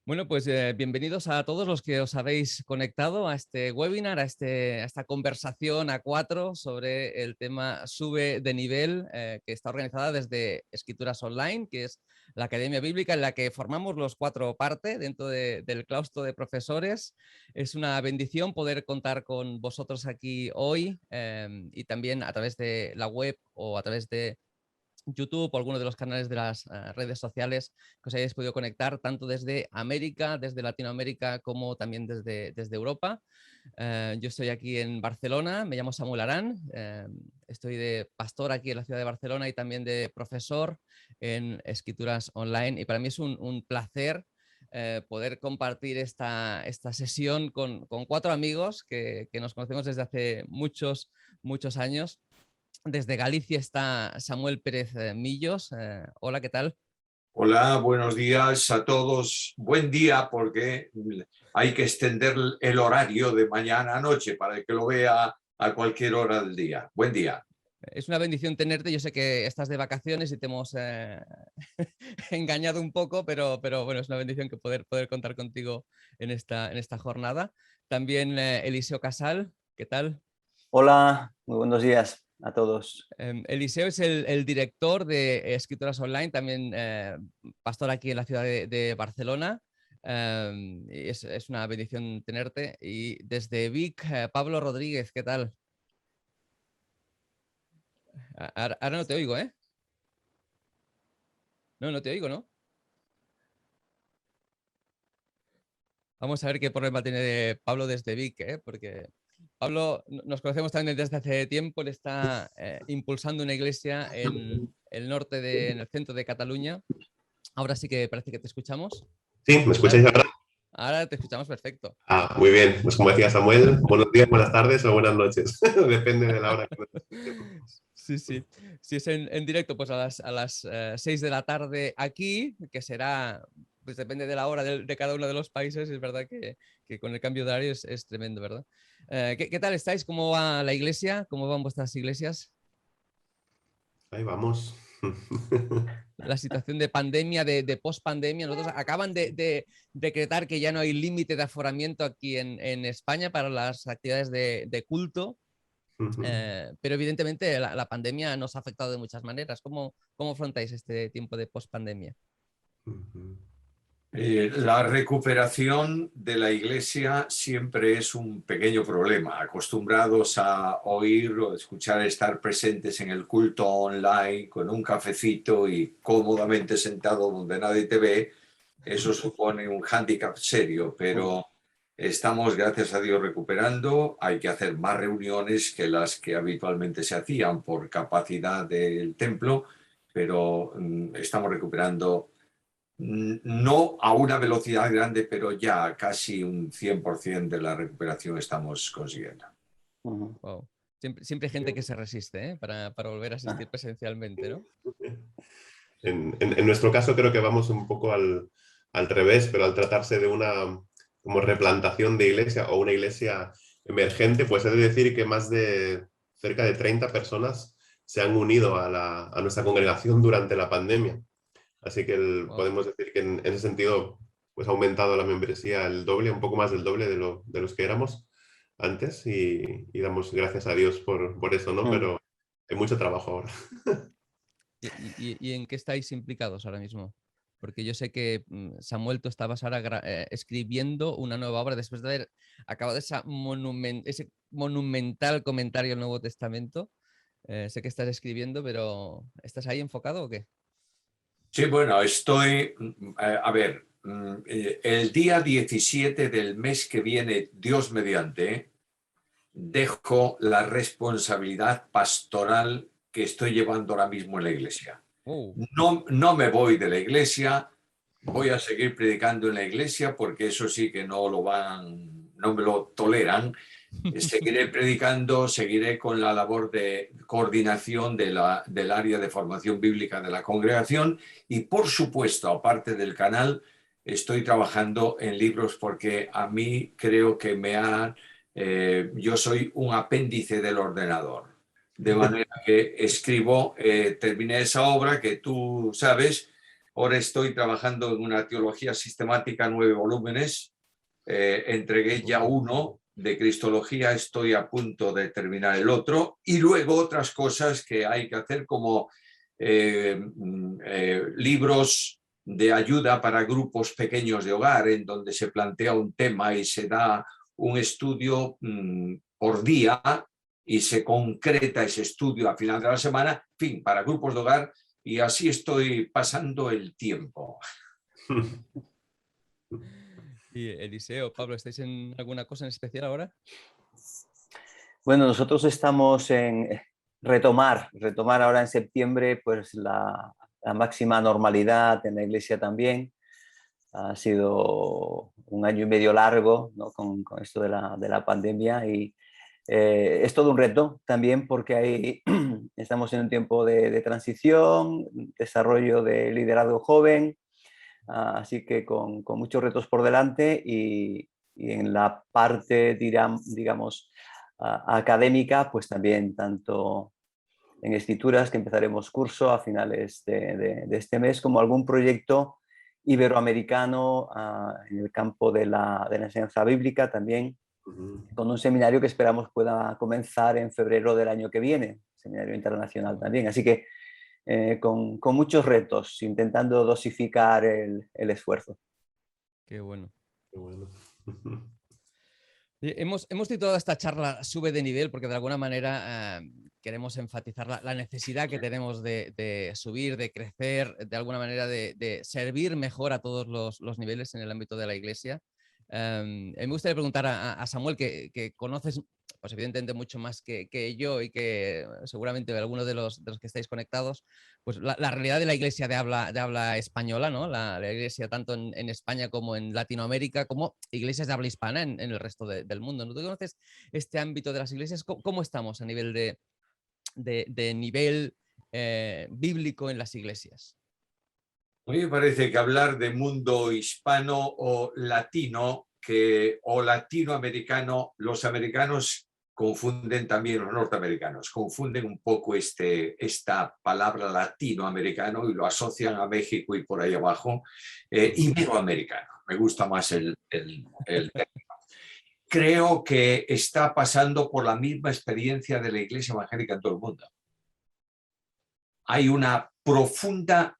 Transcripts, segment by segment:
Bueno, pues bienvenidos a todos los que os habéis conectado a este webinar, a esta conversación a cuatro sobre el tema Sube de Nivel, que está organizada desde Escrituras Online, que es la Academia Bíblica en la que formamos los cuatro parte dentro del claustro de profesores. Es una bendición poder contar con vosotros aquí hoy y también a través de la web o a través de YouTube o alguno de los canales de las redes sociales que os hayáis podido conectar, tanto desde América, desde Latinoamérica, como también desde Europa. Yo estoy aquí en Barcelona, me llamo Samuel Arán, estoy de pastor aquí en la ciudad de Barcelona y también de profesor en Escrituras Online. Y para mí es un placer poder compartir esta sesión con cuatro amigos que nos conocemos desde hace muchos años. Desde Galicia está Samuel Pérez Millos. Hola, ¿qué tal? Hola, buenos días a todos. Buen día porque hay que extender el horario de mañana a noche para que lo vea a cualquier hora del día. Buen día. Es una bendición tenerte. Yo sé que estás de vacaciones y te hemos engañado un poco, pero bueno, es una bendición que poder contar contigo en esta jornada. También Eliseo Casal, ¿qué tal? Hola, muy buenos días a todos. Eliseo es el director de Escrituras Online, también pastor aquí en la ciudad de Barcelona. Y es una bendición tenerte. Y desde Vic, Pablo Rodríguez, ¿qué tal? Ahora no te oigo, ¿eh? No te oigo, ¿no? Vamos a ver qué problema tiene Pablo desde Vic, ¿eh? Porque Pablo nos conocemos también desde hace tiempo. Él está impulsando una iglesia en el norte, en el centro de Cataluña. Ahora sí que parece que te escuchamos. Sí, ¿me escucháis ahora? Ahora te escuchamos perfecto. Muy bien. Pues como decía Samuel, buenos días, buenas tardes o buenas noches. Depende de la hora que nos escuchemos. Sí. Si es en directo, pues a las 6 de la tarde aquí, que será, pues depende de la hora de cada uno de los países. Es verdad que con el cambio de horario es tremendo, ¿verdad? ¿Qué tal estáis? ¿Cómo va la iglesia? ¿Cómo van vuestras iglesias? Ahí vamos. La situación de pandemia, de post-pandemia. Nosotros acaban de decretar que ya no hay límite de aforamiento aquí en España para las actividades de culto. Pero evidentemente la pandemia nos ha afectado de muchas maneras. ¿Cómo afrontáis este tiempo de post-pandemia? La recuperación de la iglesia siempre es un pequeño problema. Acostumbrados a oír o escuchar estar presentes en el culto online con un cafecito y cómodamente sentado donde nadie te ve, eso supone un hándicap serio, pero estamos, gracias a Dios, recuperando. Hay que hacer más reuniones que las que habitualmente se hacían por capacidad del templo, pero estamos recuperando. No a una velocidad grande, pero ya casi un 100% de la recuperación estamos consiguiendo. Wow. Siempre hay gente que se resiste, ¿eh? para volver a asistir presencialmente, ¿no? En nuestro caso creo que vamos un poco al revés, pero al tratarse de una como replantación de iglesia o una iglesia emergente, pues he de decir que más de cerca de 30 personas se han unido a nuestra congregación durante la pandemia. Así que podemos decir que en ese sentido pues ha aumentado la membresía el doble, un poco más del doble de los que éramos antes y damos gracias a Dios por eso, ¿no? Pero hay mucho trabajo ahora. ¿Y en qué estáis implicados ahora mismo? Porque yo sé que Samuel, tú estabas ahora escribiendo una nueva obra después de haber acabado ese monumental comentario al Nuevo Testamento. Sé que estás escribiendo, pero ¿estás ahí enfocado o qué? Sí, bueno, estoy, a ver, el día 17 del mes que viene, Dios mediante, dejo la responsabilidad pastoral que estoy llevando ahora mismo en la iglesia. No me voy de la iglesia, voy a seguir predicando en la iglesia porque eso sí que no me lo toleran. Seguiré predicando, seguiré con la labor de coordinación del área de formación bíblica de la congregación y, por supuesto, aparte del canal, estoy trabajando en libros porque a mí creo que yo soy un apéndice del ordenador. De manera que escribo, terminé esa obra que tú sabes, Ahora estoy trabajando en una teología sistemática, 9 volúmenes. Entregué ya uno de Cristología, estoy a punto de terminar el otro. Y luego otras cosas que hay que hacer, como libros de ayuda para grupos pequeños de hogar, en donde se plantea un tema y se da un estudio por día y se concreta ese estudio al final de la semana, en fin, para grupos de hogar, y así estoy pasando el tiempo. Y Eliseo, Pablo, ¿estáis en alguna cosa en especial ahora? Bueno, nosotros estamos en retomar ahora en septiembre pues la máxima normalidad en la iglesia también. Ha sido un año y medio largo, ¿no? con esto de la pandemia, y es todo un reto también, porque estamos en un tiempo de transición, desarrollo de liderazgo joven, así que con muchos retos por delante, y en la parte, digamos, académica, pues también tanto en Escrituras, que empezaremos curso a finales de este mes, como algún proyecto iberoamericano en el campo de la enseñanza bíblica también, con un seminario que esperamos pueda comenzar en febrero del año que viene, seminario internacional también. Así que con muchos retos, intentando dosificar el esfuerzo. Qué bueno. Qué bueno. Hemos titulado esta charla Sube de nivel porque de alguna manera queremos enfatizar la necesidad que tenemos de subir, de crecer, de alguna manera de servir mejor a todos los niveles en el ámbito de la iglesia. Me gustaría preguntar a Samuel, que conoces pues evidentemente mucho más que yo, y que seguramente algunos de los que estáis conectados, pues la realidad de la iglesia de habla española, ¿no? La iglesia tanto en España como en Latinoamérica, como iglesias de habla hispana en el resto del mundo, ¿no? ¿Tú conoces este ámbito de las iglesias? ¿Cómo estamos a nivel de nivel bíblico en las iglesias? A mí me parece que hablar de mundo hispano o latino, o latinoamericano, los americanos confunden también, los norteamericanos, confunden un poco esta palabra latinoamericano y lo asocian a México y por ahí abajo. Iberoamericano, me gusta más el término. Creo que está pasando por la misma experiencia de la Iglesia evangélica en todo el mundo. Hay una profunda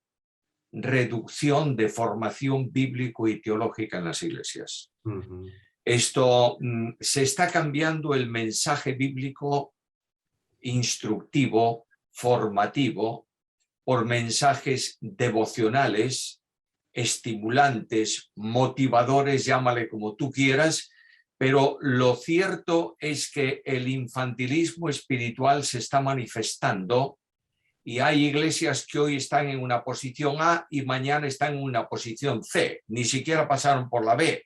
reducción de formación bíblico y teológica en las iglesias. Esto se está cambiando el mensaje bíblico instructivo, formativo, por mensajes devocionales, estimulantes, motivadores, llámale como tú quieras, pero lo cierto es que el infantilismo espiritual se está manifestando. Y hay iglesias que hoy están en una posición A y mañana están en una posición C. Ni siquiera pasaron por la B.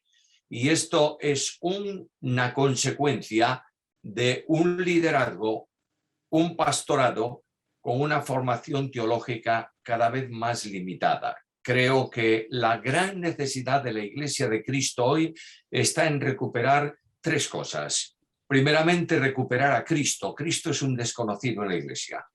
Y esto es una consecuencia de un liderazgo, un pastorado con una formación teológica cada vez más limitada. Creo que la gran necesidad de la Iglesia de Cristo hoy está en recuperar 3 cosas. Primeramente, recuperar a Cristo. Cristo es un desconocido en la Iglesia.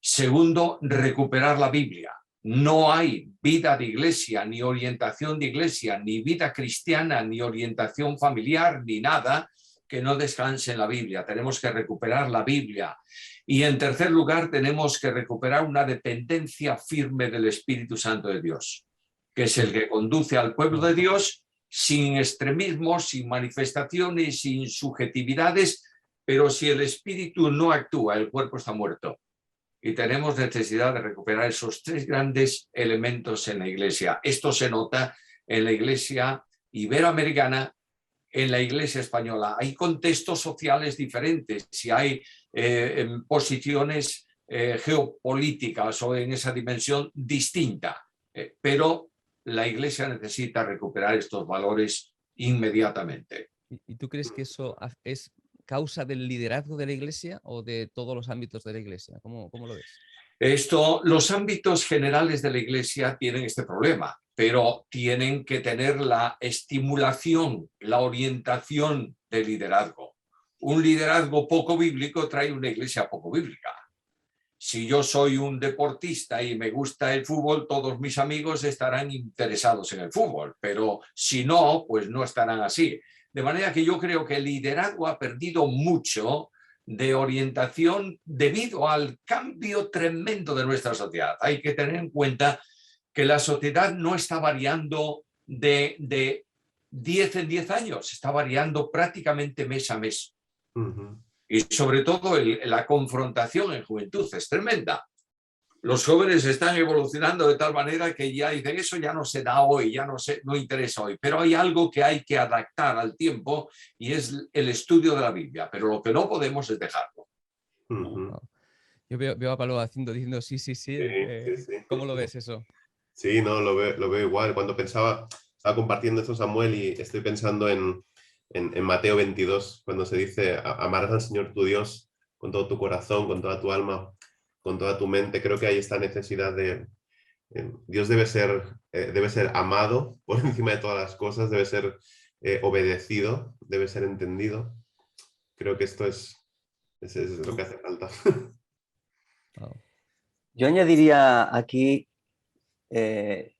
Segundo, recuperar la Biblia. No hay vida de iglesia, ni orientación de iglesia, ni vida cristiana, ni orientación familiar, ni nada que no descanse en la Biblia. Tenemos que recuperar la Biblia. Y en tercer lugar, tenemos que recuperar una dependencia firme del Espíritu Santo de Dios, que es el que conduce al pueblo de Dios sin extremismos, sin manifestaciones, sin subjetividades, pero si el Espíritu no actúa, el cuerpo está muerto. Y tenemos necesidad de recuperar esos 3 grandes elementos en la iglesia. Esto se nota en la iglesia iberoamericana, en la iglesia española. Hay contextos sociales diferentes, si hay posiciones geopolíticas o en esa dimensión distinta, pero la iglesia necesita recuperar estos valores inmediatamente. ¿Y tú crees que eso es causa del liderazgo de la iglesia o de todos los ámbitos de la iglesia? ¿Cómo lo ves? Los ámbitos generales de la iglesia tienen este problema, pero tienen que tener la estimulación, la orientación del liderazgo. Un liderazgo poco bíblico trae una iglesia poco bíblica. Si yo soy un deportista y me gusta el fútbol, todos mis amigos estarán interesados en el fútbol, pero si no, pues no estarán así. De manera que yo creo que el liderazgo ha perdido mucho de orientación debido al cambio tremendo de nuestra sociedad. Hay que tener en cuenta que la sociedad no está variando de 10 en 10 años, está variando prácticamente mes a mes. Y sobre todo la confrontación en juventud es tremenda. Los jóvenes están evolucionando de tal manera que ya dicen, eso ya no se da hoy, ya no interesa hoy, pero hay algo que hay que adaptar al tiempo y es el estudio de la Biblia, pero lo que no podemos es dejarlo. Yo veo a Pablo diciendo sí. Sí. ¿Cómo lo ves eso? Sí, no, lo veo igual. Cuando estaba compartiendo esto, Samuel, y estoy pensando en Mateo 22, cuando se dice, amarás al Señor tu Dios con todo tu corazón, con toda tu alma, con toda tu mente. Creo que hay esta necesidad de... Dios debe ser amado por encima de todas las cosas, debe ser obedecido, debe ser entendido. Creo que esto es lo que hace falta. Yo añadiría aquí,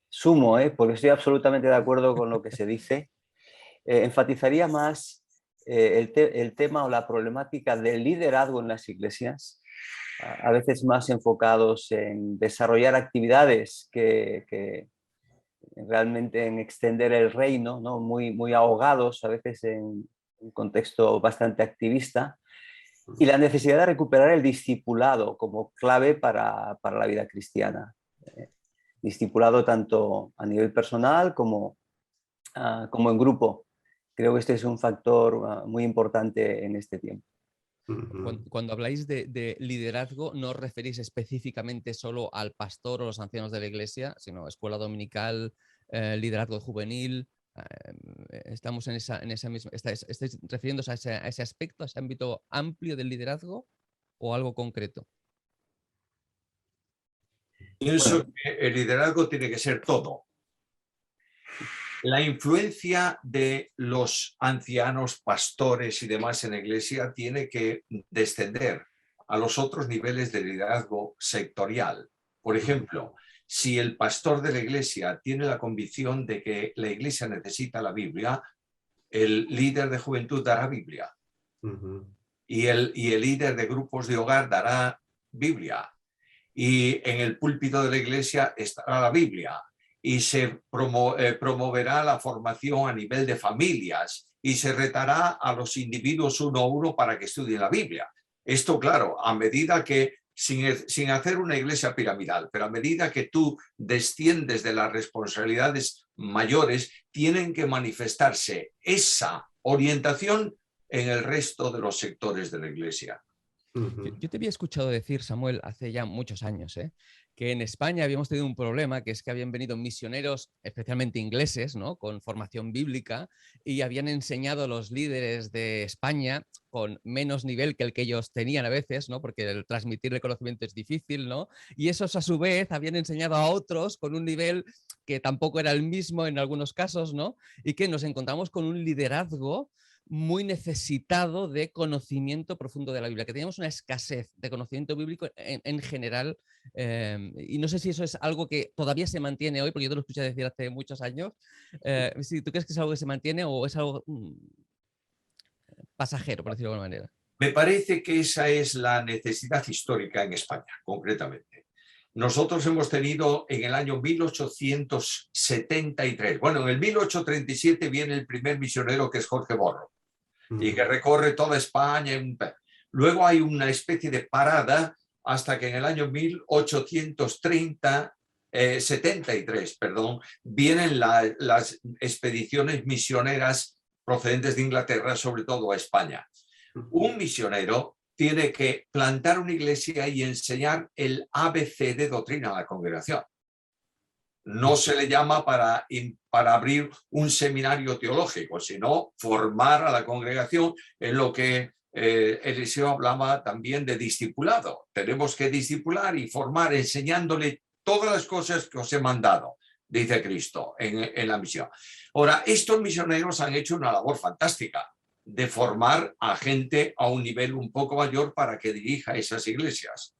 sumo, porque estoy absolutamente de acuerdo con lo que se dice, enfatizaría más el tema o la problemática del liderazgo en las iglesias, a veces más enfocados en desarrollar actividades que realmente en extender el reino, ¿no? Muy ahogados, a veces en un contexto bastante activista, y la necesidad de recuperar el discipulado como clave para la vida cristiana. Discipulado tanto a nivel personal como en grupo. Creo que este es un factor muy importante en este tiempo. Cuando habláis de liderazgo, no os referís específicamente solo al pastor o los ancianos de la iglesia, sino escuela dominical, liderazgo juvenil. Estamos en esa misma. ¿Estáis refiriéndose a ese aspecto, a ese ámbito amplio del liderazgo o algo concreto? Pienso que el liderazgo tiene que ser todo. La influencia de los ancianos, pastores y demás en la iglesia tiene que descender a los otros niveles de liderazgo sectorial. Por ejemplo, si el pastor de la iglesia tiene la convicción de que la iglesia necesita la Biblia, el líder de juventud dará Biblia. Y el líder de grupos de hogar dará Biblia. Y en el púlpito de la iglesia estará la Biblia. Y se promoverá la formación a nivel de familias y se retará a los individuos uno a uno para que estudien la Biblia. Esto, claro, a medida que, sin hacer una iglesia piramidal, pero a medida que tú desciendes de las responsabilidades mayores, tienen que manifestarse esa orientación en el resto de los sectores de la iglesia. Yo te había escuchado decir, Samuel, hace ya muchos años, que en España habíamos tenido un problema, que es que habían venido misioneros, especialmente ingleses, ¿no? Con formación bíblica, y habían enseñado a los líderes de España con menos nivel que el que ellos tenían a veces, ¿no? Porque el transmitir el conocimiento es difícil, ¿no? Y esos a su vez habían enseñado a otros con un nivel que tampoco era el mismo en algunos casos, ¿no? Y que nos encontramos con un liderazgo muy necesitado de conocimiento profundo de la Biblia, que teníamos una escasez de conocimiento bíblico en general, y no sé si eso es algo que todavía se mantiene hoy, porque yo te lo escuché decir hace muchos años. Si tú crees que es algo que se mantiene o es algo pasajero, por decirlo de alguna manera. Me parece que esa es la necesidad histórica en España, concretamente. Nosotros hemos tenido en el año 1873, bueno, en el 1837 viene el primer misionero, que es Jorge Borro, y que recorre toda España. Luego hay una especie de parada hasta que en el año 1873, vienen las expediciones misioneras procedentes de Inglaterra, sobre todo a España. Un misionero tiene que plantar una iglesia y enseñar el ABC de doctrina a la congregación. No se le llama para abrir un seminario teológico, sino formar a la congregación en lo que Eliseo hablaba también de discipulado. Tenemos que discipular y formar enseñándole todas las cosas que os he mandado, dice Cristo en la misión. Ahora, estos misioneros han hecho una labor fantástica de formar a gente a un nivel un poco mayor para que dirija esas iglesias.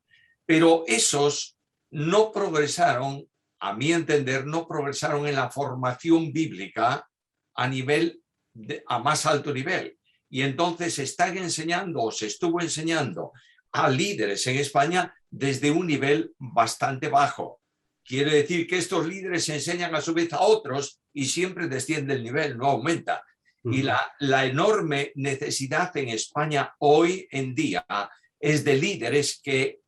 Pero esos no progresaron, a mi entender, no progresaron en la formación bíblica a más alto nivel. Y entonces se están enseñando o se estuvo enseñando a líderes en España desde un nivel bastante bajo. Quiere decir que estos líderes enseñan a su vez a otros y siempre desciende el nivel, no aumenta. Y la enorme necesidad en España hoy en día es de líderes que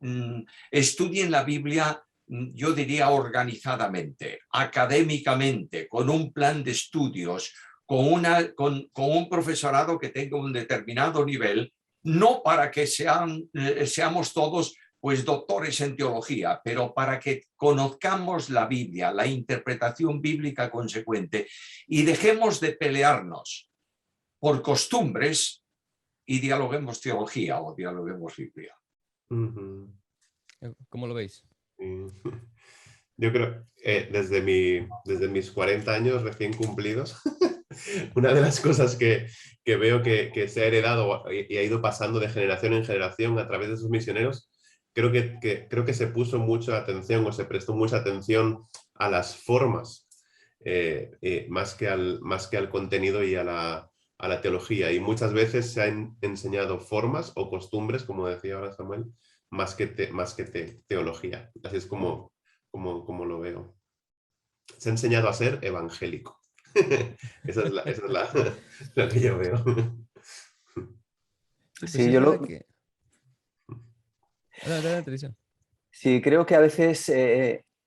estudien la Biblia, yo diría organizadamente, académicamente, con un plan de estudios, con un profesorado que tenga un determinado nivel, no para que seamos todos pues doctores en teología, pero para que conozcamos la Biblia, la interpretación bíblica consecuente, y dejemos de pelearnos por costumbres y dialoguemos teología o dialoguemos Biblia. ¿Cómo lo veis? Yo creo, desde mis 40 años recién cumplidos, una de las cosas que veo que se ha heredado y ha ido pasando de generación en generación a través de sus misioneros, creo que se puso mucha atención o se prestó mucha atención a las formas, más que al contenido y a la teología. Y muchas veces se han enseñado formas o costumbres, como decía ahora Samuel, más que teología. Así es como lo veo. Se ha enseñado a ser evangélico. Esa es la que yo veo. Sí, yo lo... Sí, creo que a veces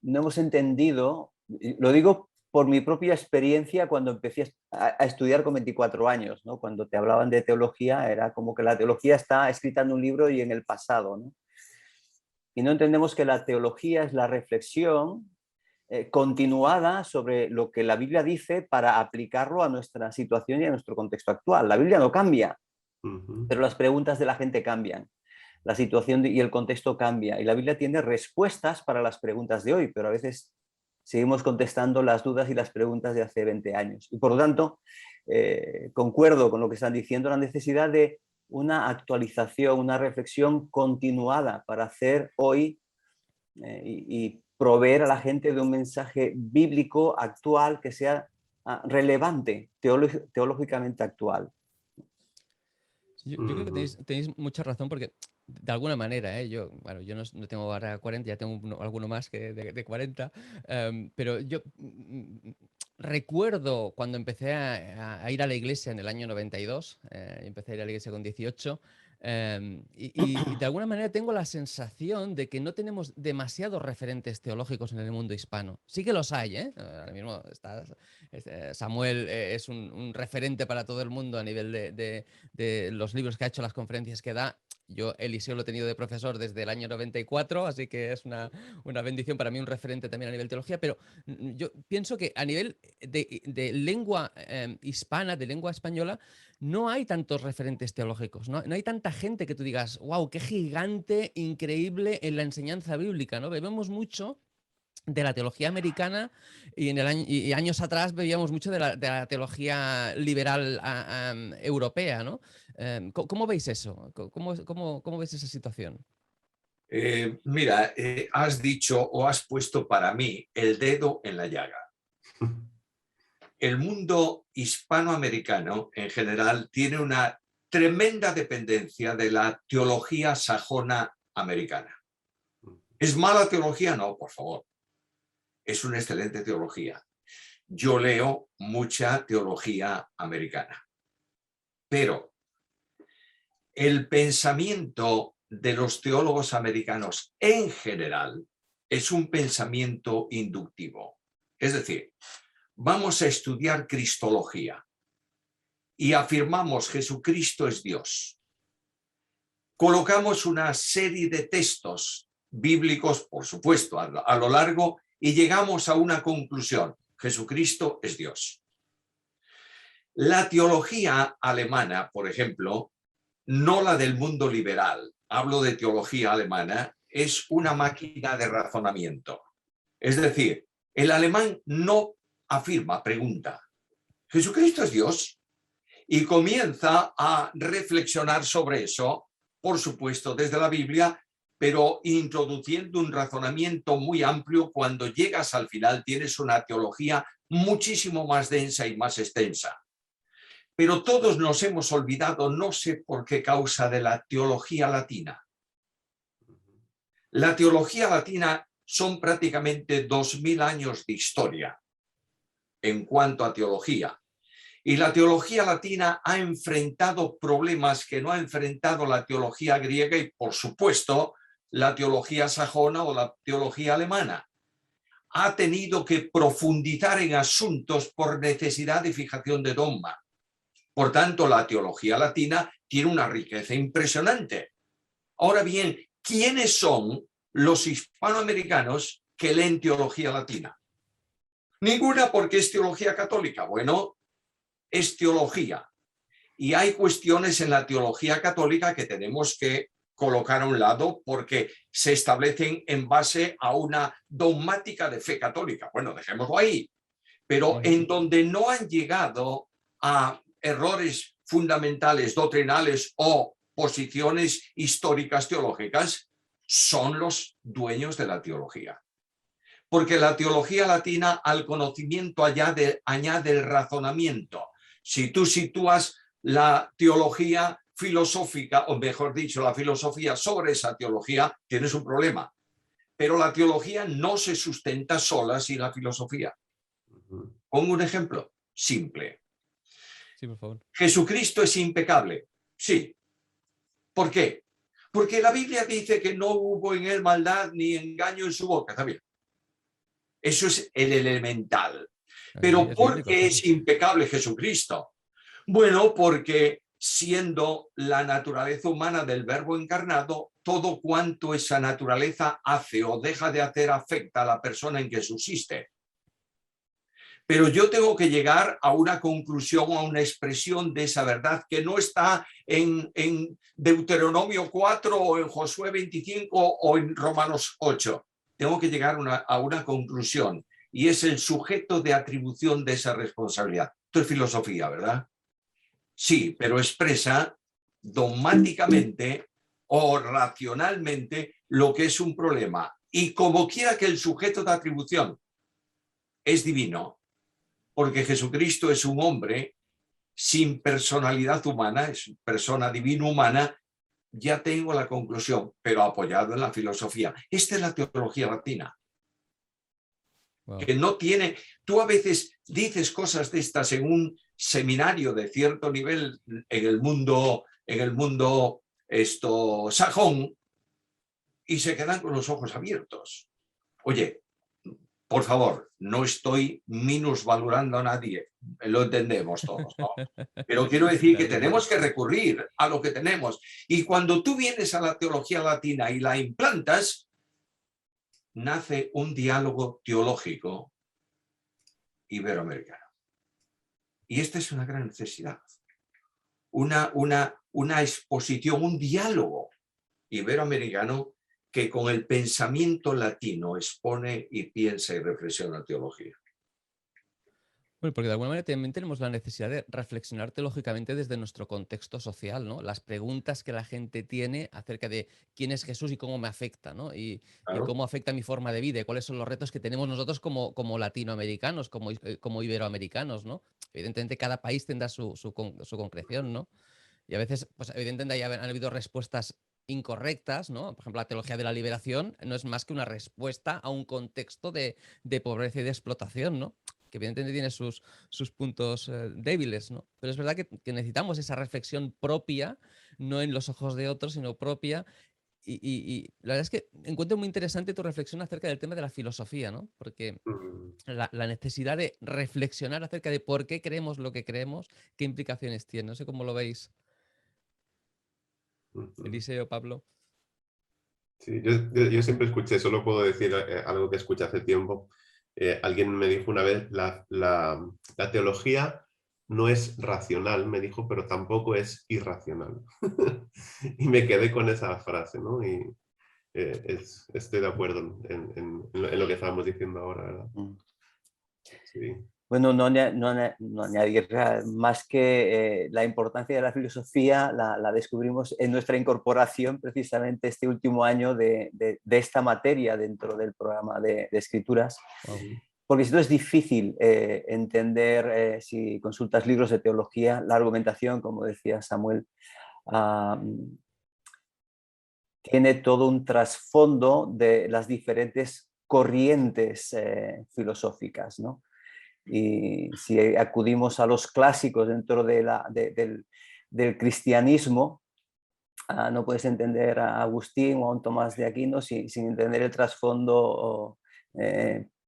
no hemos entendido, lo digo por mi propia experiencia cuando empecé a estudiar con 24 años, ¿no? Cuando te hablaban de teología era como que la teología está escrita en un libro y en el pasado, ¿no? Y no entendemos que la teología es la reflexión continuada sobre lo que la Biblia dice para aplicarlo a nuestra situación y a nuestro contexto actual. La Biblia no cambia, pero las preguntas de la gente cambian. La situación y el contexto cambia. Y la Biblia tiene respuestas para las preguntas de hoy, pero a veces seguimos contestando las dudas y las preguntas de hace 20 años. Y por lo tanto, concuerdo con lo que están diciendo, la necesidad de una actualización, una reflexión continuada para hacer hoy y proveer a la gente de un mensaje bíblico actual que sea relevante, teológicamente actual. Yo creo que tenéis mucha razón porque, de alguna manera, yo no tengo ahora 40, ya tengo alguno más que de 40, pero yo recuerdo cuando empecé a ir a la iglesia en el año 92, empecé a ir a la iglesia con 18, y de alguna manera tengo la sensación de que no tenemos demasiados referentes teológicos en el mundo hispano. Sí que los hay, ¿eh? Ahora mismo Samuel es un referente para todo el mundo a nivel de los libros que ha hecho, las conferencias que da. Yo Eliseo lo he tenido de profesor desde el año 94, así que es una bendición para mí, un referente también a nivel teología, pero yo pienso que a nivel de lengua hispana, de lengua española, no hay tantos referentes teológicos, no hay tanta gente que tú digas, wow, qué gigante, increíble en la enseñanza bíblica, ¿no? Bebemos mucho de la teología americana y años atrás veíamos mucho de la teología liberal europea, ¿no? ¿Cómo veis eso? ¿Cómo veis esa situación? Mira, has dicho o has puesto para mí el dedo en la llaga. El mundo hispanoamericano en general tiene una tremenda dependencia de la teología sajona americana. ¿Es mala teología? No, por favor. Es una excelente teología. Yo leo mucha teología americana. Pero el pensamiento de los teólogos americanos en general es un pensamiento inductivo. Es decir, vamos a estudiar cristología y afirmamos Jesucristo es Dios. Colocamos una serie de textos bíblicos, por supuesto, a lo largo y llegamos a una conclusión. Jesucristo es Dios. La teología alemana, por ejemplo, no la del mundo liberal, hablo de teología alemana, es una máquina de razonamiento. Es decir, el alemán no afirma, pregunta, ¿Jesucristo es Dios? Y comienza a reflexionar sobre eso, por supuesto, desde la Biblia, pero introduciendo un razonamiento muy amplio. Cuando llegas al final tienes una teología muchísimo más densa y más extensa. Pero todos nos hemos olvidado, no sé por qué causa, de la teología latina. La teología latina son prácticamente 2000 años de historia en cuanto a teología. Y la teología latina ha enfrentado problemas que no ha enfrentado la teología griega y, por supuesto, la teología sajona o la teología alemana. Ha tenido que profundizar en asuntos por necesidad de fijación de dogma. Por tanto, la teología latina tiene una riqueza impresionante. Ahora bien, ¿quiénes son los hispanoamericanos que leen teología latina? Ninguna, porque es teología católica. Bueno, es teología. Y hay cuestiones en la teología católica que tenemos que colocar a un lado porque se establecen en base a una dogmática de fe católica. Bueno, dejémoslo ahí. Pero en donde no han llegado a errores fundamentales, doctrinales o posiciones históricas teológicas, son los dueños de la teología. Porque la teología latina al conocimiento añade el razonamiento. Si tú sitúas la teología filosófica, o mejor dicho, la filosofía sobre esa teología, tienes un problema. Pero la teología no se sustenta sola sin la filosofía. Pongo un ejemplo simple. Sí, por favor. ¿Jesucristo es impecable? Sí. ¿Por qué? Porque la Biblia dice que no hubo en él maldad ni engaño en su boca. Está bien. Eso es el elemental. Pero ¿por qué es impecable Jesucristo? Bueno, porque siendo la naturaleza humana del Verbo encarnado, todo cuanto esa naturaleza hace o deja de hacer afecta a la persona en que subsiste. Pero yo tengo que llegar a una conclusión, a una expresión de esa verdad que no está en Deuteronomio 4 o en Josué 25 o en Romanos 8. Tengo que llegar a una conclusión y es el sujeto de atribución de esa responsabilidad. Esto es filosofía, ¿verdad? Sí, pero expresa dogmáticamente o racionalmente lo que es un problema. Y como quiera que el sujeto de atribución es divino, porque Jesucristo es un hombre sin personalidad humana, es persona divina humana, ya tengo la conclusión, pero apoyado en la filosofía. Esta es la teología latina. Wow. Que no tiene... Tú a veces dices cosas de estas en un seminario de cierto nivel en el mundo sajón y se quedan con los ojos abiertos. Oye, por favor, no estoy minusvalorando a nadie, lo entendemos todos, ¿no? Pero quiero decir que tenemos que recurrir a lo que tenemos. Y cuando tú vienes a la teología latina y la implantas, nace un diálogo teológico iberoamericano. Y esta es una gran necesidad. Una exposición, un diálogo iberoamericano que con el pensamiento latino expone y piensa y reflexiona teología. Bueno, porque de alguna manera también tenemos la necesidad de reflexionar teológicamente desde nuestro contexto social, ¿no? Las preguntas que la gente tiene acerca de quién es Jesús y cómo me afecta, ¿no? Claro. Y cómo afecta mi forma de vida y cuáles son los retos que tenemos nosotros como latinoamericanos, como iberoamericanos, ¿no? Evidentemente cada país tendrá su concreción, ¿no? Y a veces, pues evidentemente han habido respuestas incorrectas, ¿no? Por ejemplo, la teología de la liberación no es más que una respuesta a un contexto de pobreza y de explotación, ¿no? Que evidentemente tiene sus puntos débiles, ¿no? Pero es verdad que necesitamos esa reflexión propia, no en los ojos de otros, sino propia. Y la verdad es que encuentro muy interesante tu reflexión acerca del tema de la filosofía, ¿no? Porque la necesidad de reflexionar acerca de por qué creemos lo que creemos, qué implicaciones tiene. No sé cómo lo veis, Eliseo, Pablo. Sí, yo siempre escuché, solo puedo decir algo que escuché hace tiempo. Alguien me dijo una vez, la teología no es racional, me dijo, pero tampoco es irracional. Y me quedé con esa frase, ¿no? Y estoy de acuerdo en lo que estábamos diciendo ahora, ¿verdad? Sí. Bueno, no añadir más que la importancia de la filosofía la descubrimos en nuestra incorporación precisamente este último año de esta materia dentro del programa de escrituras. Wow. Porque si no es difícil entender, si consultas libros de teología, la argumentación, como decía Samuel, tiene todo un trasfondo de las diferentes corrientes filosóficas, ¿no? Y si acudimos a los clásicos dentro del cristianismo, no puedes entender a Agustín o a un Tomás de Aquino sin entender el trasfondo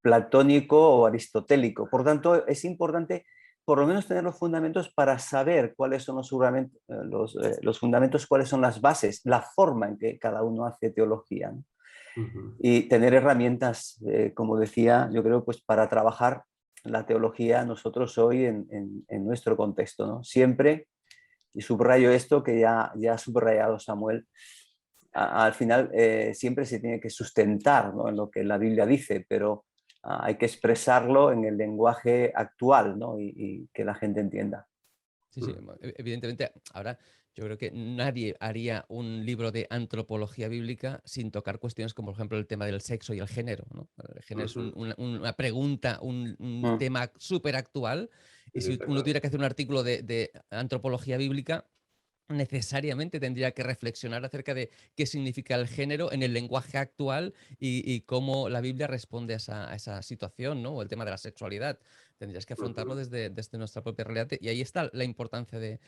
platónico o aristotélico. Por tanto, es importante por lo menos tener los fundamentos para saber cuáles son los fundamentos, cuáles son las bases, la forma en que cada uno hace teología, ¿no? Y tener herramientas, como decía, yo creo, pues para trabajar la teología nosotros hoy en nuestro contexto, ¿no? Siempre, y subrayo esto que ya ha subrayado Samuel, al final siempre se tiene que sustentar, ¿no?, en lo que la Biblia dice, pero hay que expresarlo en el lenguaje actual, ¿no? Y que la gente entienda. Sí, sí, evidentemente, ahora yo creo que nadie haría un libro de antropología bíblica sin tocar cuestiones como, por ejemplo, el tema del sexo y el género, ¿no? El género es una pregunta, un tema súper actual, y si uno tuviera que hacer un artículo de antropología bíblica, necesariamente tendría que reflexionar acerca de qué significa el género en el lenguaje actual y cómo la Biblia responde a esa situación, ¿no? O el tema de la sexualidad. Tendrías que afrontarlo desde nuestra propia realidad, y ahí está la importancia de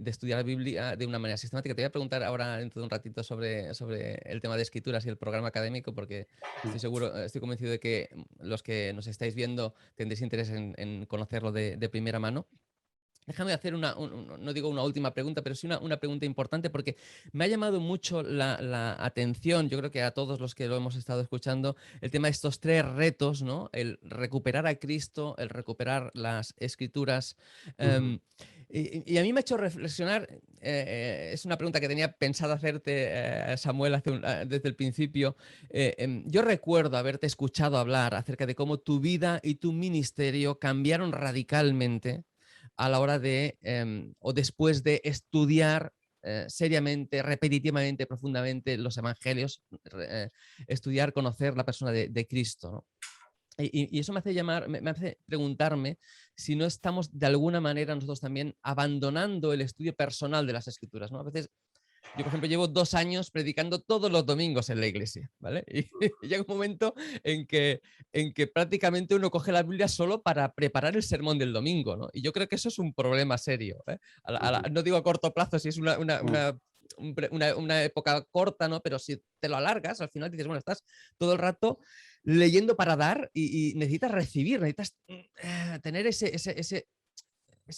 estudiar la Biblia de una manera sistemática. Te voy a preguntar ahora dentro de un ratito sobre el tema de escrituras y el programa académico, porque estoy convencido de que los que nos estáis viendo tendréis interés en conocerlo de primera mano. Déjame hacer no digo una última pregunta, pero sí una pregunta importante, porque me ha llamado mucho la atención, yo creo que a todos los que lo hemos estado escuchando, el tema de estos 3 retos, ¿no? El recuperar a Cristo, el recuperar las Escrituras. Y a mí me ha hecho reflexionar, es una pregunta que tenía pensado hacerte, Samuel, desde el principio. Yo recuerdo haberte escuchado hablar acerca de cómo tu vida y tu ministerio cambiaron radicalmente a la hora de, o después de estudiar seriamente, repetitivamente, profundamente los evangelios, estudiar, conocer la persona de Cristo, ¿no? Y eso me hace preguntarme si no estamos de alguna manera nosotros también abandonando el estudio personal de las Escrituras, ¿no? A veces, yo, por ejemplo, llevo 2 años predicando todos los domingos en la iglesia, ¿vale? Y llega un momento en que prácticamente uno coge la Biblia solo para preparar el sermón del domingo, ¿no? Y yo creo que eso es un problema serio, ¿eh? No digo a corto plazo, si es una época corta, ¿no? Pero si te lo alargas, al final dices, bueno, estás todo el rato leyendo para dar y necesitas recibir, necesitas tener ese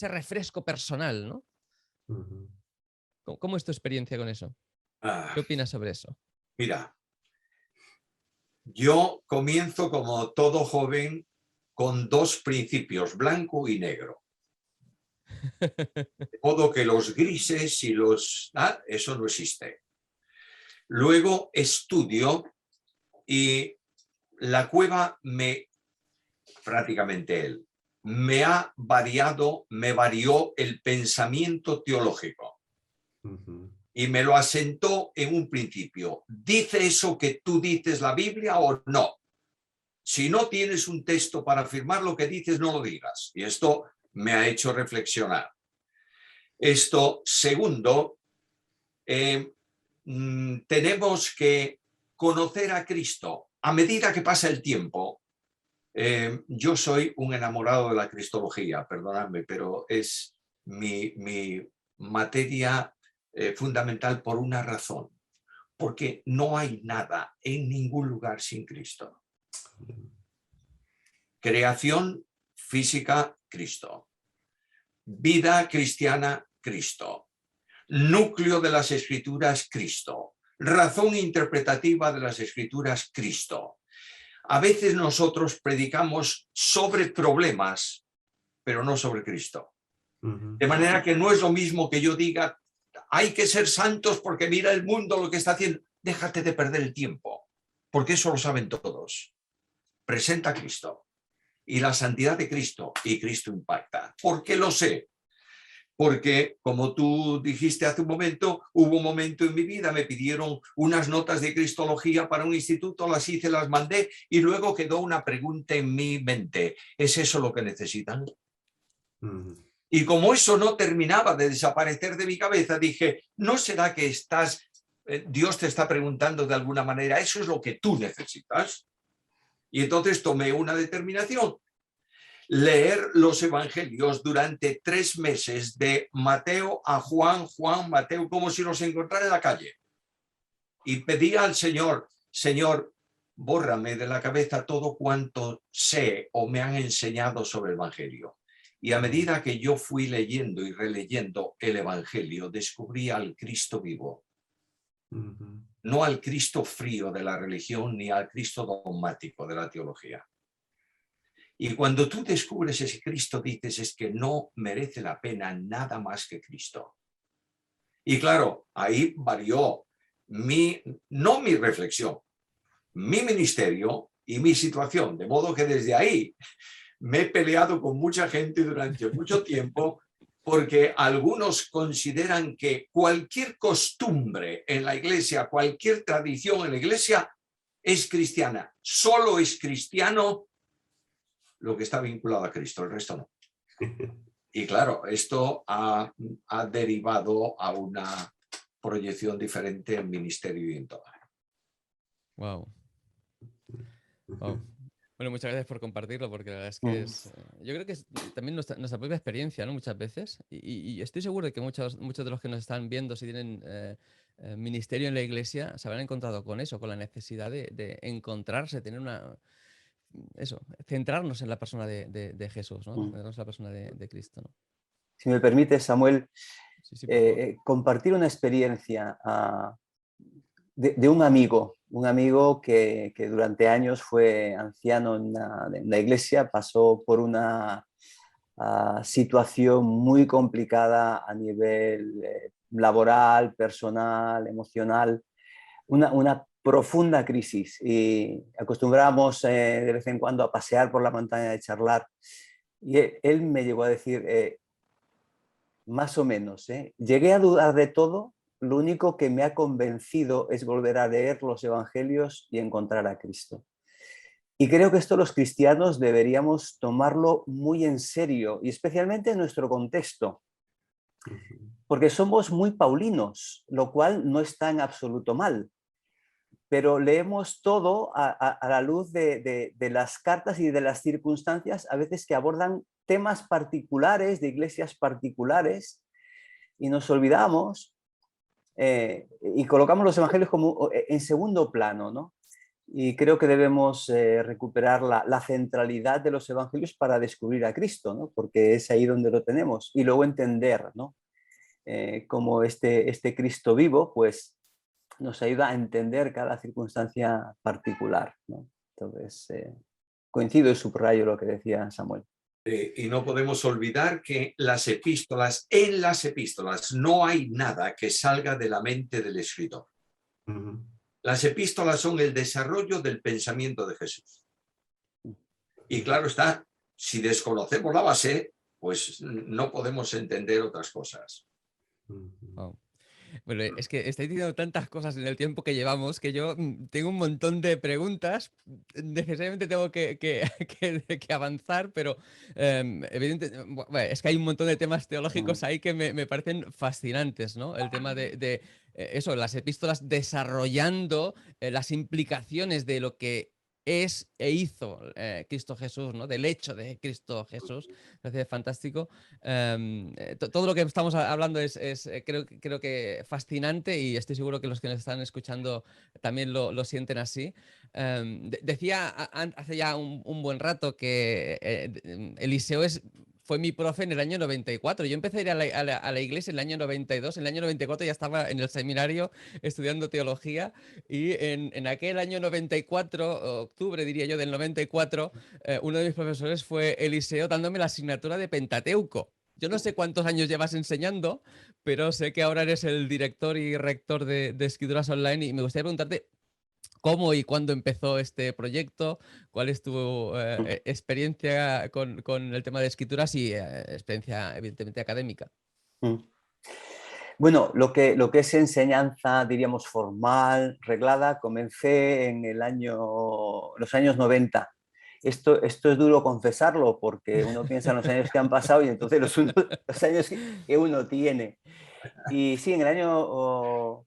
refresco personal, ¿no? ¿Cómo es tu experiencia con eso? ¿Qué opinas sobre eso? Mira, yo comienzo como todo joven con 2 principios, blanco y negro. De modo que los grises y eso no existe. Luego estudio y la cueva prácticamente me varió el pensamiento teológico. Y me lo asentó en un principio. ¿Dice eso que tú dices la Biblia o no? Si no tienes un texto para afirmar lo que dices, no lo digas. Y esto me ha hecho reflexionar. Segundo, tenemos que conocer a Cristo. A medida que pasa el tiempo, yo soy un enamorado de la cristología, perdonadme, pero es mi materia fundamental por una razón, porque no hay nada en ningún lugar sin Cristo. Creación física, Cristo. Vida cristiana, Cristo. Núcleo de las Escrituras, Cristo. Razón interpretativa de las Escrituras, Cristo. A veces nosotros predicamos sobre problemas, pero no sobre Cristo. De manera que no es lo mismo que yo diga, hay que ser santos porque mira el mundo lo que está haciendo. Déjate de perder el tiempo, porque eso lo saben todos. Presenta a Cristo. y la santidad de Cristo, y Cristo impacta. ¿Por qué lo sé? Porque, como tú dijiste hace un momento, hubo un momento en mi vida, me pidieron unas notas de cristología para un instituto, las hice, las mandé, y luego quedó una pregunta en mi mente. ¿Es eso lo que necesitan? Y como eso no terminaba de desaparecer de mi cabeza, dije, ¿no será que Dios te está preguntando de alguna manera, ¿eso es lo que tú necesitas? Y entonces tomé una determinación. Leer los evangelios durante 3 meses de Mateo a Juan, Juan, Mateo, como si los encontrara en la calle. Y pedía al Señor, Señor, bórrame de la cabeza todo cuanto sé o me han enseñado sobre el evangelio. Y a medida que yo fui leyendo y releyendo el evangelio, descubrí al Cristo vivo. No al Cristo frío de la religión ni al Cristo dogmático de la teología. Y cuando tú descubres ese Cristo, dices, es que no merece la pena nada más que Cristo. Y claro, ahí varió no mi reflexión, mi ministerio y mi situación. De modo que desde ahí me he peleado con mucha gente durante mucho tiempo, porque algunos consideran que cualquier costumbre en la iglesia, cualquier tradición en la iglesia es cristiana. Solo es cristiano lo que está vinculado a Cristo, el resto no. Y claro, esto ha derivado a una proyección diferente en ministerio y en todo. Wow. Wow. Bueno, muchas gracias por compartirlo, porque la verdad es que yo creo que es también nuestra propia experiencia, ¿no? Muchas veces. Y estoy seguro de que muchos de los que nos están viendo, si tienen ministerio en la iglesia, se habrán encontrado con eso, con la necesidad de encontrarse, tener centrarnos en la persona de Jesús, ¿no? Centrarnos en la persona de Cristo, ¿no? Si me permite, Samuel, Sí, por favor. compartir una experiencia de un amigo que durante años fue anciano en la iglesia, pasó por una situación muy complicada a nivel laboral, personal, emocional, una profunda crisis, y acostumbrábamos de vez en cuando a pasear por la montaña, de charlar, y él me llegó a decir, más o menos, llegué a dudar de todo, lo único que me ha convencido es volver a leer los evangelios y encontrar a Cristo. Y creo que esto los cristianos deberíamos tomarlo muy en serio, y especialmente en nuestro contexto, porque somos muy paulinos, lo cual no está en absoluto mal, pero leemos todo a la luz de las cartas y de las circunstancias, a veces que abordan temas particulares, de iglesias particulares, y nos olvidamos y colocamos los evangelios como en segundo plano, ¿no? Y creo que debemos recuperar la centralidad de los evangelios para descubrir a Cristo, ¿no? Porque es ahí donde lo tenemos, y luego entender, ¿no? Cómo este Cristo vivo, pues, nos ayuda a entender cada circunstancia particular, ¿no? Entonces, coincido y subrayo lo que decía Samuel. Y no podemos olvidar que en las epístolas no hay nada que salga de la mente del escritor. Las epístolas son el desarrollo del pensamiento de Jesús. Y claro está, si desconocemos la base, pues no podemos entender otras cosas. Wow. Bueno, es que estáis diciendo tantas cosas en el tiempo que llevamos que yo tengo un montón de preguntas. Necesariamente tengo que avanzar, pero evidentemente, bueno, es que hay un montón de temas teológicos ahí que me parecen fascinantes, ¿no? El tema de eso, las epístolas desarrollando las implicaciones de lo que es e hizo Cristo Jesús, ¿no? Del hecho de Cristo Jesús. Me parece fantástico. Todo lo que estamos hablando es creo que fascinante, y estoy seguro que los que nos están escuchando también lo sienten así. Decía hace ya un buen rato que Eliseo fue mi profe en el año 94. Yo empecé a ir a la iglesia en el año 92. En el año 94 ya estaba en el seminario estudiando teología, y en aquel año 94, octubre diría yo del 94, uno de mis profesores fue Eliseo, dándome la asignatura de Pentateuco. Yo no sé cuántos años llevas enseñando, pero sé que ahora eres el director y rector de Escrituras Online, y me gustaría preguntarte ¿Cómo y cuándo empezó este proyecto? ¿Cuál es tu experiencia con el tema de escrituras y experiencia evidentemente académica? Mm. Bueno, lo que es enseñanza, diríamos, formal, reglada, comencé en los años 90. Esto es duro confesarlo porque uno piensa en los años que han pasado y entonces los años que uno tiene. Y sí, en el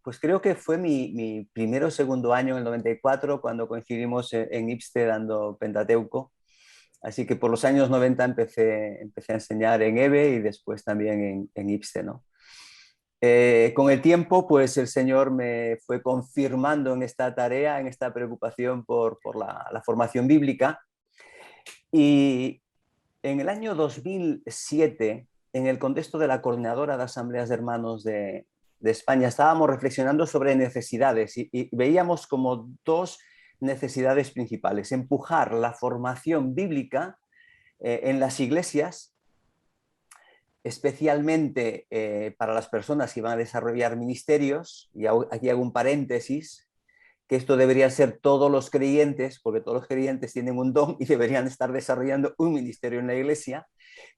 pues creo que fue mi primero o segundo año, en el 94, cuando coincidimos en IPSTE dando Pentateuco. Así que por los años 90 empecé a enseñar en EVE y después también en IPSTE, ¿no? Con el tiempo, pues el Señor me fue confirmando en esta tarea, en esta preocupación por la formación bíblica. Y en el año 2007, en el contexto de la Coordinadora de Asambleas de Hermanos de España, estábamos reflexionando sobre necesidades y veíamos como dos necesidades principales. Empujar la formación bíblica en las iglesias, especialmente para las personas que van a desarrollar ministerios, y aquí hago un paréntesis, que esto deberían ser todos los creyentes, porque todos los creyentes tienen un don y deberían estar desarrollando un ministerio en la iglesia,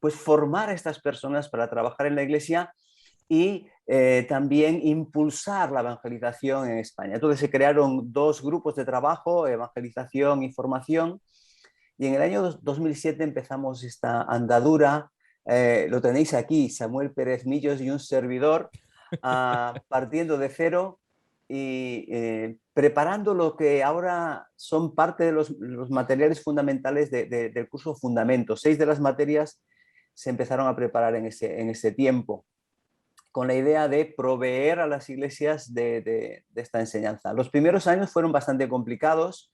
pues formar a estas personas para trabajar en la iglesia y también impulsar la evangelización en España. Entonces se crearon dos grupos de trabajo, evangelización y formación, y en el año 2007 empezamos esta andadura. Lo tenéis aquí, Samuel Pérez Millos y un servidor, partiendo de cero y preparando lo que ahora son parte de los materiales fundamentales del curso Fundamentos. 6 de las materias se empezaron a preparar en ese tiempo, con la idea de proveer a las iglesias de esta enseñanza. Los primeros años fueron bastante complicados.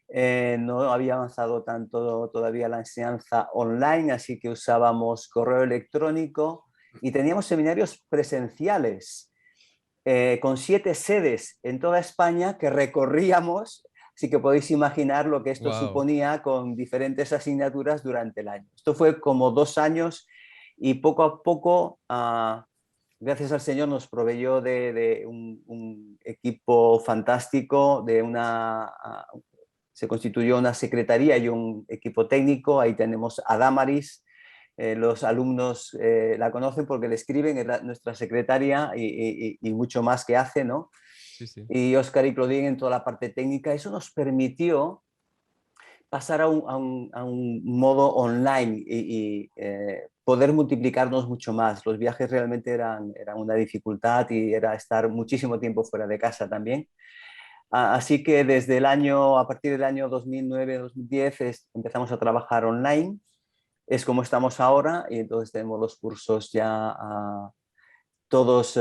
No había avanzado tanto todavía la enseñanza online, así que usábamos correo electrónico y teníamos seminarios presenciales con 7 sedes en toda España que recorríamos, así que podéis imaginar lo que esto Wow. suponía con diferentes asignaturas durante el año. Esto fue como 2 años y poco a poco, gracias al Señor, nos proveyó de un equipo fantástico, se constituyó una secretaría y un equipo técnico. Ahí tenemos a Damaris. Los alumnos la conocen porque le escriben, es nuestra secretaria y mucho más que hace, ¿no? Sí, sí. Y Óscar y Claudine en toda la parte técnica. Eso nos permitió pasar a un modo online y poder multiplicarnos mucho más. Los viajes realmente eran una dificultad y era estar muchísimo tiempo fuera de casa también. Así que a partir del año 2009-2010 empezamos a trabajar online. Es como estamos ahora y entonces tenemos los cursos ya todos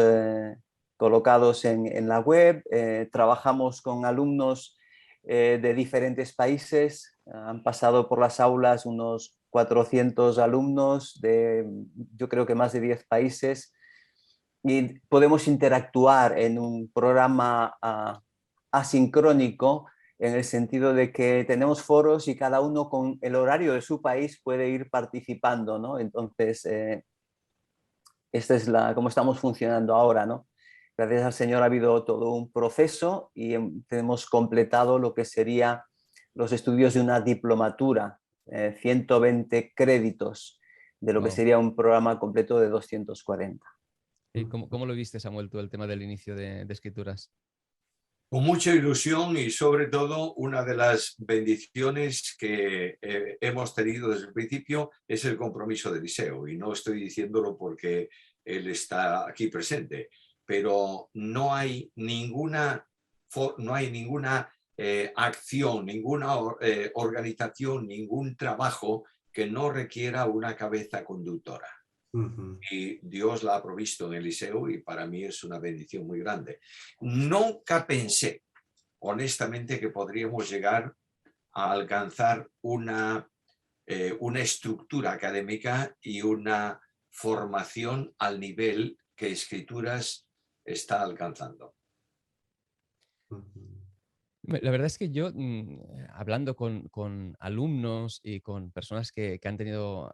colocados en la web. Trabajamos con alumnos de diferentes países. Han pasado por las aulas unos 400 alumnos yo creo que más de 10 países. Y podemos interactuar en un programa asincrónico, en el sentido de que tenemos foros y cada uno con el horario de su país puede ir participando, ¿no? Entonces, esta es cómo estamos funcionando ahora, ¿no? Gracias al Señor ha habido todo un proceso y hemos completado lo que sería los estudios de una diplomatura, 120 créditos de lo que Wow. sería un programa completo de 240. ¿Y cómo lo viste, Samuel, tú, el tema del inicio de escrituras? Con mucha ilusión y sobre todo una de las bendiciones que hemos tenido desde el principio es el compromiso de Eliseo. Y no estoy diciéndolo porque él está aquí presente, pero no hay ninguna acción, ninguna organización, ningún trabajo que no requiera una cabeza conductora. Y Dios la ha provisto en Eliseo y para mí es una bendición muy grande. Nunca pensé, honestamente, que podríamos llegar a alcanzar una estructura académica y una formación al nivel que Escrituras está alcanzando. La verdad es que yo, hablando con alumnos y con personas que han tenido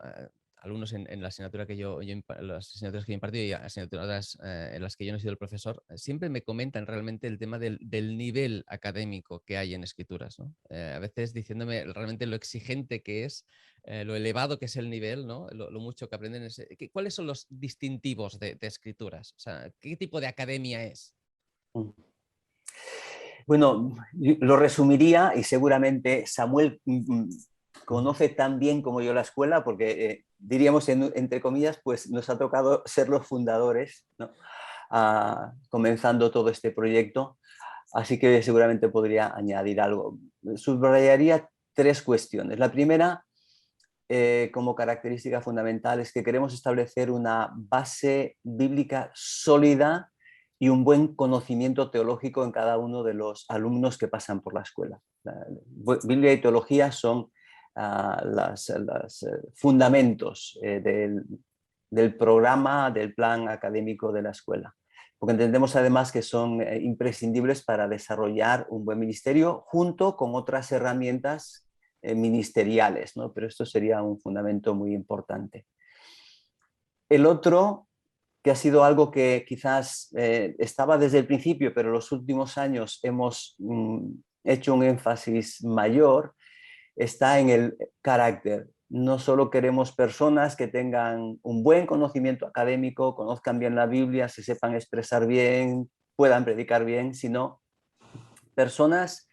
alumnos en la asignatura que las asignaturas que yo he impartido y asignaturas en las que yo no he sido el profesor, siempre me comentan realmente el tema del nivel académico que hay en escrituras, ¿no? A veces diciéndome realmente lo exigente que es, lo elevado que es el nivel, ¿no? Lo mucho que aprenden. ¿Cuáles son los distintivos de escrituras? O sea, ¿qué tipo de academia es? Bueno, lo resumiría y seguramente Samuel conoce tan bien como yo la escuela porque diríamos entre comillas, pues nos ha tocado ser los fundadores, ¿no? Comenzando todo este proyecto, así que seguramente podría añadir algo. Subrayaría 3 cuestiones. La primera, como característica fundamental, es que queremos establecer una base bíblica sólida y un buen conocimiento teológico en cada uno de los alumnos que pasan por la escuela. Biblia y teología son los fundamentos del programa, del plan académico de la escuela, porque entendemos además que son imprescindibles para desarrollar un buen ministerio junto con otras herramientas ministeriales, ¿no? Pero esto sería un fundamento muy importante. El otro, que ha sido algo que quizás estaba desde el principio, pero en los últimos años hemos hecho un énfasis mayor, está en el carácter. No solo queremos personas que tengan un buen conocimiento académico, conozcan bien la Biblia, se sepan expresar bien, puedan predicar bien, sino personas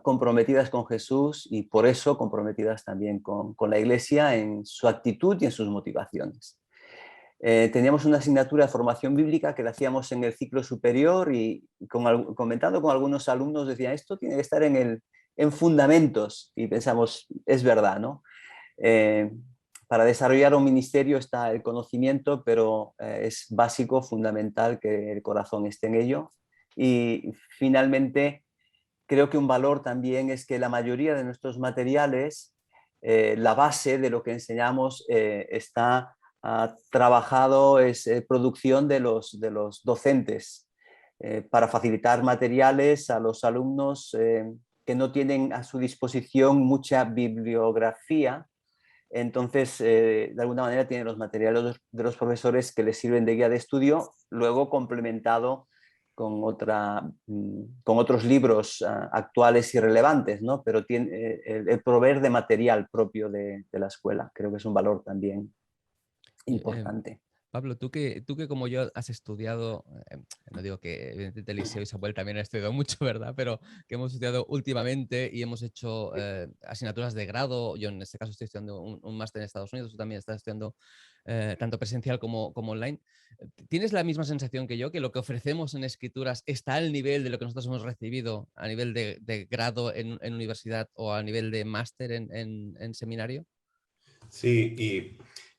comprometidas con Jesús y por eso comprometidas también con la Iglesia en su actitud y en sus motivaciones. Teníamos una asignatura de formación bíblica que la hacíamos en el ciclo superior y comentando con algunos alumnos decían, esto tiene que estar en fundamentos, y pensamos, es verdad, ¿no? Para desarrollar un ministerio está el conocimiento, pero es básico, fundamental que el corazón esté en ello. Y finalmente, creo que un valor también es que la mayoría de nuestros materiales, la base de lo que enseñamos está trabajado, es producción de los docentes, para facilitar materiales a los alumnos que no tienen a su disposición mucha bibliografía. Entonces, de alguna manera tienen los materiales de los profesores que les sirven de guía de estudio, luego complementado con otros libros actuales y relevantes, ¿no? Pero tiene el proveer de material propio de la escuela. Creo que es un valor también importante. Pablo, tú que como yo has estudiado, no digo que evidentemente Eliseo y Samuel también han estudiado mucho, ¿verdad? Pero que hemos estudiado últimamente y hemos hecho asignaturas de grado. Yo en este caso estoy estudiando un máster en Estados Unidos, tú también estás estudiando tanto presencial como online. ¿Tienes la misma sensación que yo, que lo que ofrecemos en escrituras está al nivel de lo que nosotros hemos recibido a nivel de grado en universidad o a nivel de máster en seminario? Sí,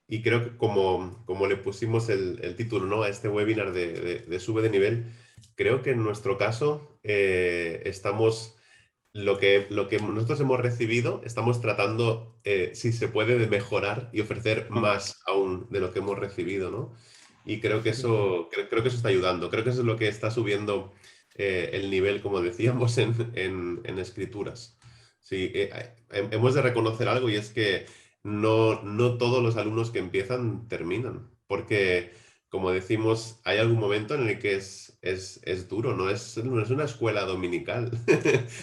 y creo que como le pusimos el título, ¿no?, a este webinar de Sube de Nivel, creo que en nuestro caso estamos, lo que nosotros hemos recibido, estamos tratando, si se puede, de mejorar y ofrecer más aún de lo que hemos recibido, ¿no? Y creo que eso está ayudando. Creo que eso es lo que está subiendo el nivel, como decíamos, en escrituras. Sí, hemos de reconocer algo, y es que no todos los alumnos que empiezan terminan, porque, como decimos, hay algún momento en el que es duro, no es una escuela dominical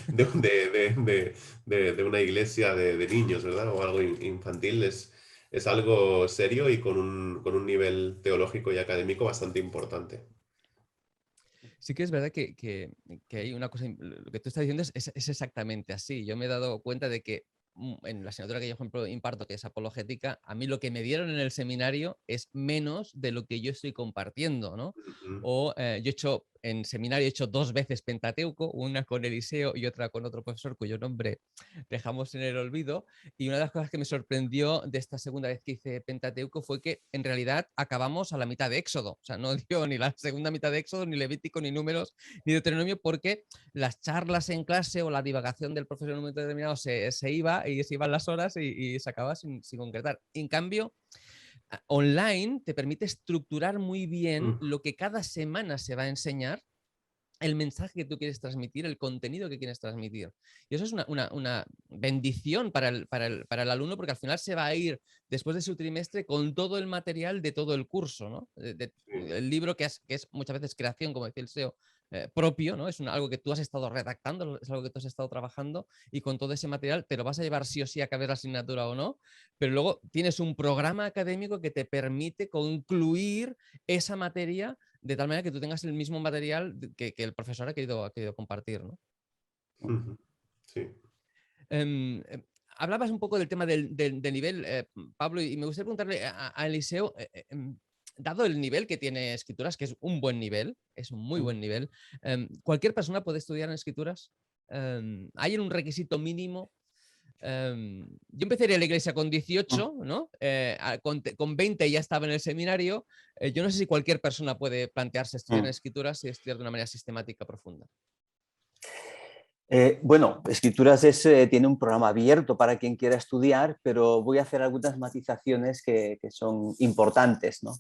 de una iglesia de niños, ¿verdad? O algo infantil, es algo serio y con un nivel teológico y académico bastante importante. Sí que es verdad que hay una cosa, lo que tú estás diciendo es exactamente así. Yo me he dado cuenta de que en la asignatura que yo, por ejemplo, imparto, que es apologética, a mí lo que me dieron en el seminario es menos de lo que yo estoy compartiendo, ¿no? O yo he hecho, en seminario he hecho 2 veces Pentateuco, una con Eliseo y otra con otro profesor cuyo nombre dejamos en el olvido, y una de las cosas que me sorprendió de esta segunda vez que hice Pentateuco fue que en realidad acabamos a la mitad de Éxodo, o sea, no dio ni la segunda mitad de Éxodo, ni Levítico, ni Números, ni Deuteronomio, porque las charlas en clase o la divagación del profesor en un momento determinado se iba y se iban las horas y se acababa sin concretar. En cambio, online te permite estructurar muy bien lo que cada semana se va a enseñar el mensaje que tú quieres transmitir, el contenido que quieres transmitir. Y eso es una bendición para el alumno, porque al final se va a ir después de su trimestre con todo el material de todo el curso, ¿no? El libro que es muchas veces creación, como decía el SEO, propio, ¿no? Es algo que tú has estado redactando, es algo que tú has estado trabajando, y con todo ese material te lo vas a llevar sí o sí a acabar la asignatura o no, pero luego tienes un programa académico que te permite concluir esa materia de tal manera que tú tengas el mismo material que el profesor ha querido compartir, ¿no? Sí. Hablabas un poco del tema del nivel, Pablo, y me gustaría preguntarle a Eliseo, dado el nivel que tiene escrituras, que es un buen nivel, es un muy buen nivel, ¿cualquier persona puede estudiar en escrituras? ¿Hay un requisito mínimo? Yo empecé a ir a la iglesia con 18, ¿no? Con 20 ya estaba en el seminario. Yo no sé si cualquier persona puede plantearse estudiar en escrituras y estudiar de una manera sistemática profunda. Bueno, Escrituras tiene un programa abierto para quien quiera estudiar, pero voy a hacer algunas matizaciones que son importantes, ¿no?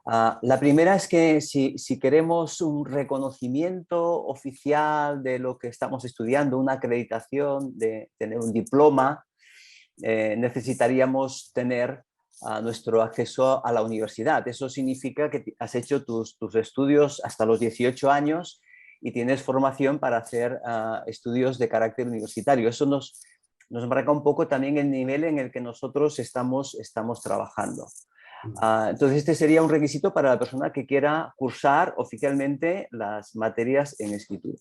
La primera es que si queremos un reconocimiento oficial de lo que estamos estudiando, una acreditación de tener un diploma, necesitaríamos tener nuestro acceso a la universidad. Eso significa que has hecho tus estudios hasta los 18 años y tienes formación para hacer estudios de carácter universitario. Eso nos marca un poco también el nivel en el que nosotros estamos trabajando. Entonces, este sería un requisito para la persona que quiera cursar oficialmente las materias en escritura.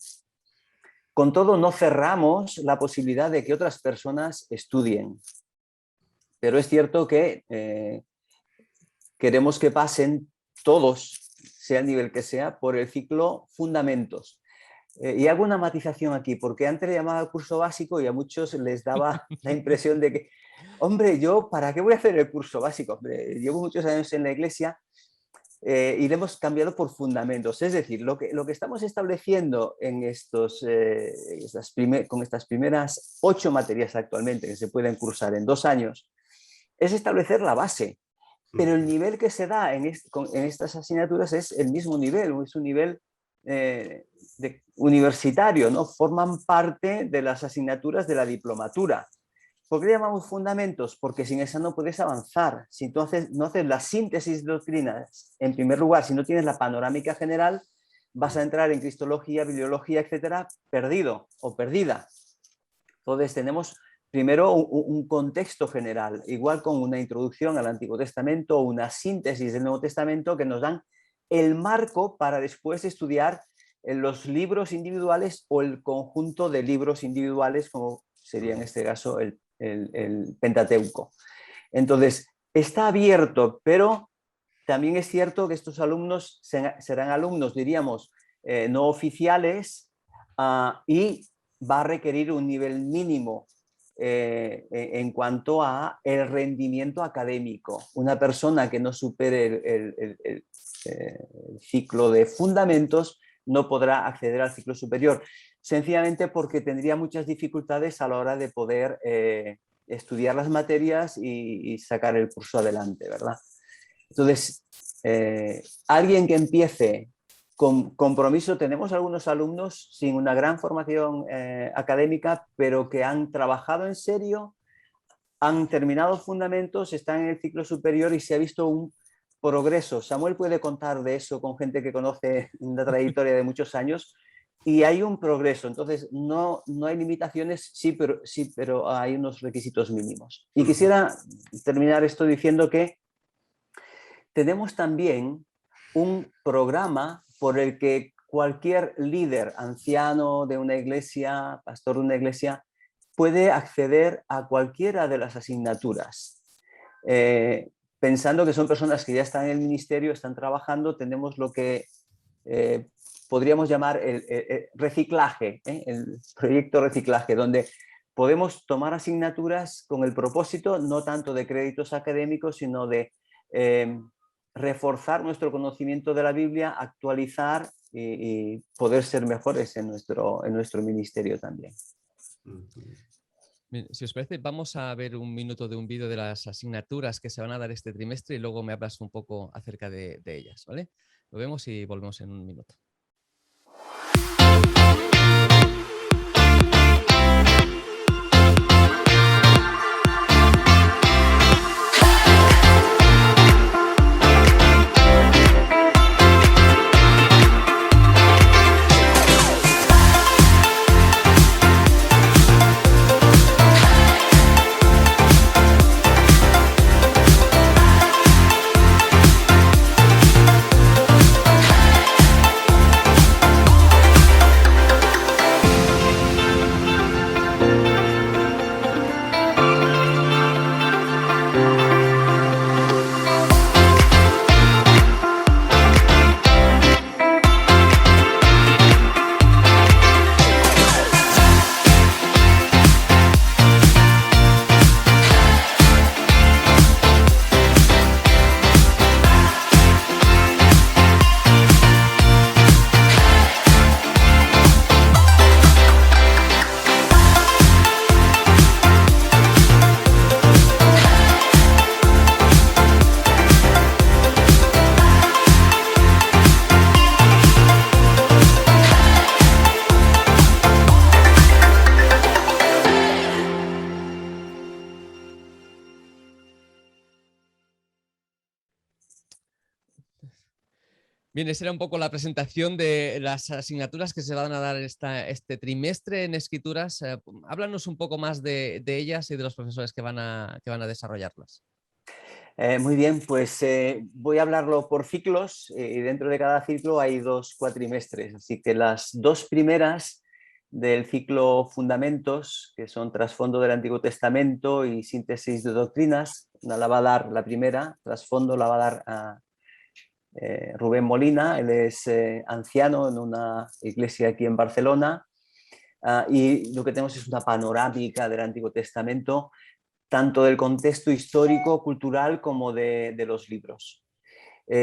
Con todo, no cerramos la posibilidad de que otras personas estudien, pero es cierto que queremos que pasen todos, sea el nivel que sea, por el ciclo Fundamentos. Y hago una matización aquí, porque antes le llamaba curso básico y a muchos les daba la impresión de que, hombre, yo, ¿para qué voy a hacer el curso básico? Hombre, llevo muchos años en la iglesia y le hemos cambiado por fundamentos. Es decir, lo que estamos estableciendo en con estas primeras 8 materias actualmente que se pueden cursar en 2 años, es establecer la base. Pero el nivel que se da en estas asignaturas es el mismo nivel, es un nivel universitario, ¿no? Forman parte de las asignaturas de la diplomatura. ¿Por qué le llamamos fundamentos? Porque sin esa no puedes avanzar. Si tú no haces la síntesis de doctrinas, en primer lugar, si no tienes la panorámica general, vas a entrar en cristología, bibliología, etcétera, perdido o perdida. Entonces tenemos primero un contexto general, igual con una introducción al Antiguo Testamento o una síntesis del Nuevo Testamento que nos dan el marco para después estudiar los libros individuales o el conjunto de libros individuales, como sería en este caso el Pentateuco. Entonces, está abierto, pero también es cierto que estos alumnos serán alumnos, diríamos, no oficiales y va a requerir un nivel mínimo en cuanto a el rendimiento académico. Una persona que no supere el ciclo de fundamentos no podrá acceder al ciclo superior, sencillamente porque tendría muchas dificultades a la hora de poder estudiar las materias y sacar el curso adelante, ¿verdad? Entonces, alguien que empiece con compromiso, tenemos algunos alumnos sin una gran formación académica, pero que han trabajado en serio, han terminado fundamentos, están en el ciclo superior y se ha visto un progreso. Samuel puede contar de eso con gente que conoce una trayectoria de muchos años y hay un progreso. Entonces, no hay limitaciones, sí, pero hay unos requisitos mínimos. Y quisiera terminar esto diciendo que tenemos también un programa por el que cualquier líder, anciano de una iglesia, pastor de una iglesia, puede acceder a cualquiera de las asignaturas. Pensando que son personas que ya están en el ministerio, están trabajando, tenemos lo que podríamos llamar el reciclaje, el proyecto reciclaje, donde podemos tomar asignaturas con el propósito no tanto de créditos académicos, sino de reforzar nuestro conocimiento de la Biblia, actualizar y poder ser mejores en nuestro ministerio también. Bien, si os parece, vamos a ver un minuto de un vídeo de las asignaturas que se van a dar este trimestre y luego me hablas un poco acerca de ellas, ¿vale? Lo vemos y volvemos en un minuto. Bien, esa era un poco la presentación de las asignaturas que se van a dar este trimestre en Escrituras. Háblanos un poco más de ellas y de los profesores que van a desarrollarlas. Muy bien, pues voy a hablarlo por ciclos y dentro de cada ciclo hay 2 cuatrimestres, así que las 2 primeras del ciclo Fundamentos, que son Trasfondo del Antiguo Testamento y Síntesis de Doctrinas, la va a dar la primera, Trasfondo la va a dar a Rubén Molina, él es anciano en una iglesia aquí en Barcelona, y lo que tenemos es una panorámica del Antiguo Testamento, tanto del contexto histórico, cultural, como de los libros.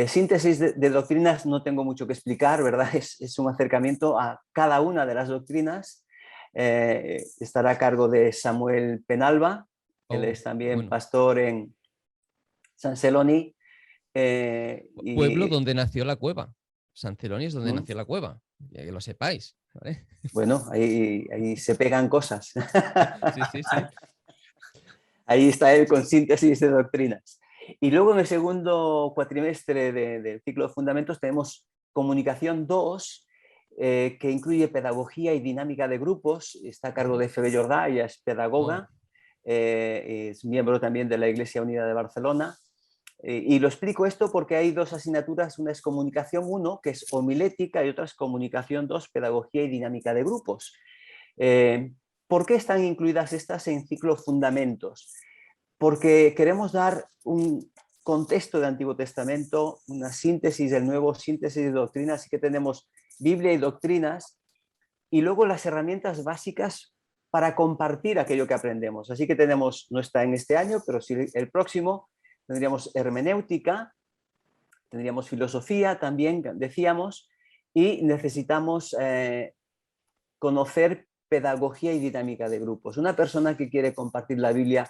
Síntesis de doctrinas no tengo mucho que explicar, ¿verdad? Es un acercamiento a cada una de las doctrinas. Estará a cargo de Samuel Penalba, él es también pastor en San Celoni. Pueblo donde nació la cueva. San Celoni es donde nació la cueva, ya que lo sepáis, ¿vale? Bueno, ahí se pegan cosas. Sí, sí, sí. Ahí está él con Síntesis de Doctrinas. Y luego en el segundo cuatrimestre del ciclo de Fundamentos tenemos Comunicación 2, que incluye Pedagogía y Dinámica de Grupos. Está a cargo de Febe Jordà, ella es pedagoga, es miembro también de la Iglesia Unida de Barcelona. Y lo explico esto porque hay 2 asignaturas, una es Comunicación 1, que es homilética, y otra es Comunicación 2, Pedagogía y Dinámica de Grupos. ¿Por qué están incluidas estas en ciclo Fundamentos? Porque queremos dar un contexto del Antiguo Testamento, una síntesis del Nuevo, síntesis de doctrinas, así que tenemos Biblia y doctrinas, y luego las herramientas básicas para compartir aquello que aprendemos. Así que tenemos, no está en este año, pero sí el próximo, tendríamos hermenéutica, tendríamos filosofía también, decíamos, y necesitamos conocer pedagogía y dinámica de grupos. Una persona que quiere compartir la Biblia,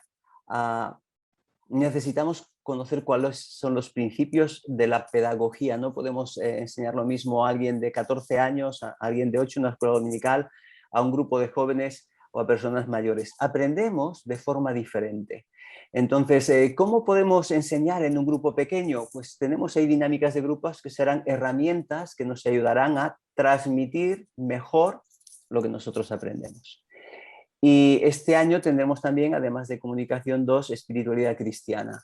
necesitamos conocer cuáles son los principios de la pedagogía. No podemos enseñar lo mismo a alguien de 14 años, a alguien de 8 en una escuela dominical, a un grupo de jóvenes o a personas mayores. Aprendemos de forma diferente. Entonces, ¿cómo podemos enseñar en un grupo pequeño? Pues tenemos ahí dinámicas de grupos que serán herramientas que nos ayudarán a transmitir mejor lo que nosotros aprendemos. Y este año tendremos también, además de Comunicación 2, Espiritualidad Cristiana.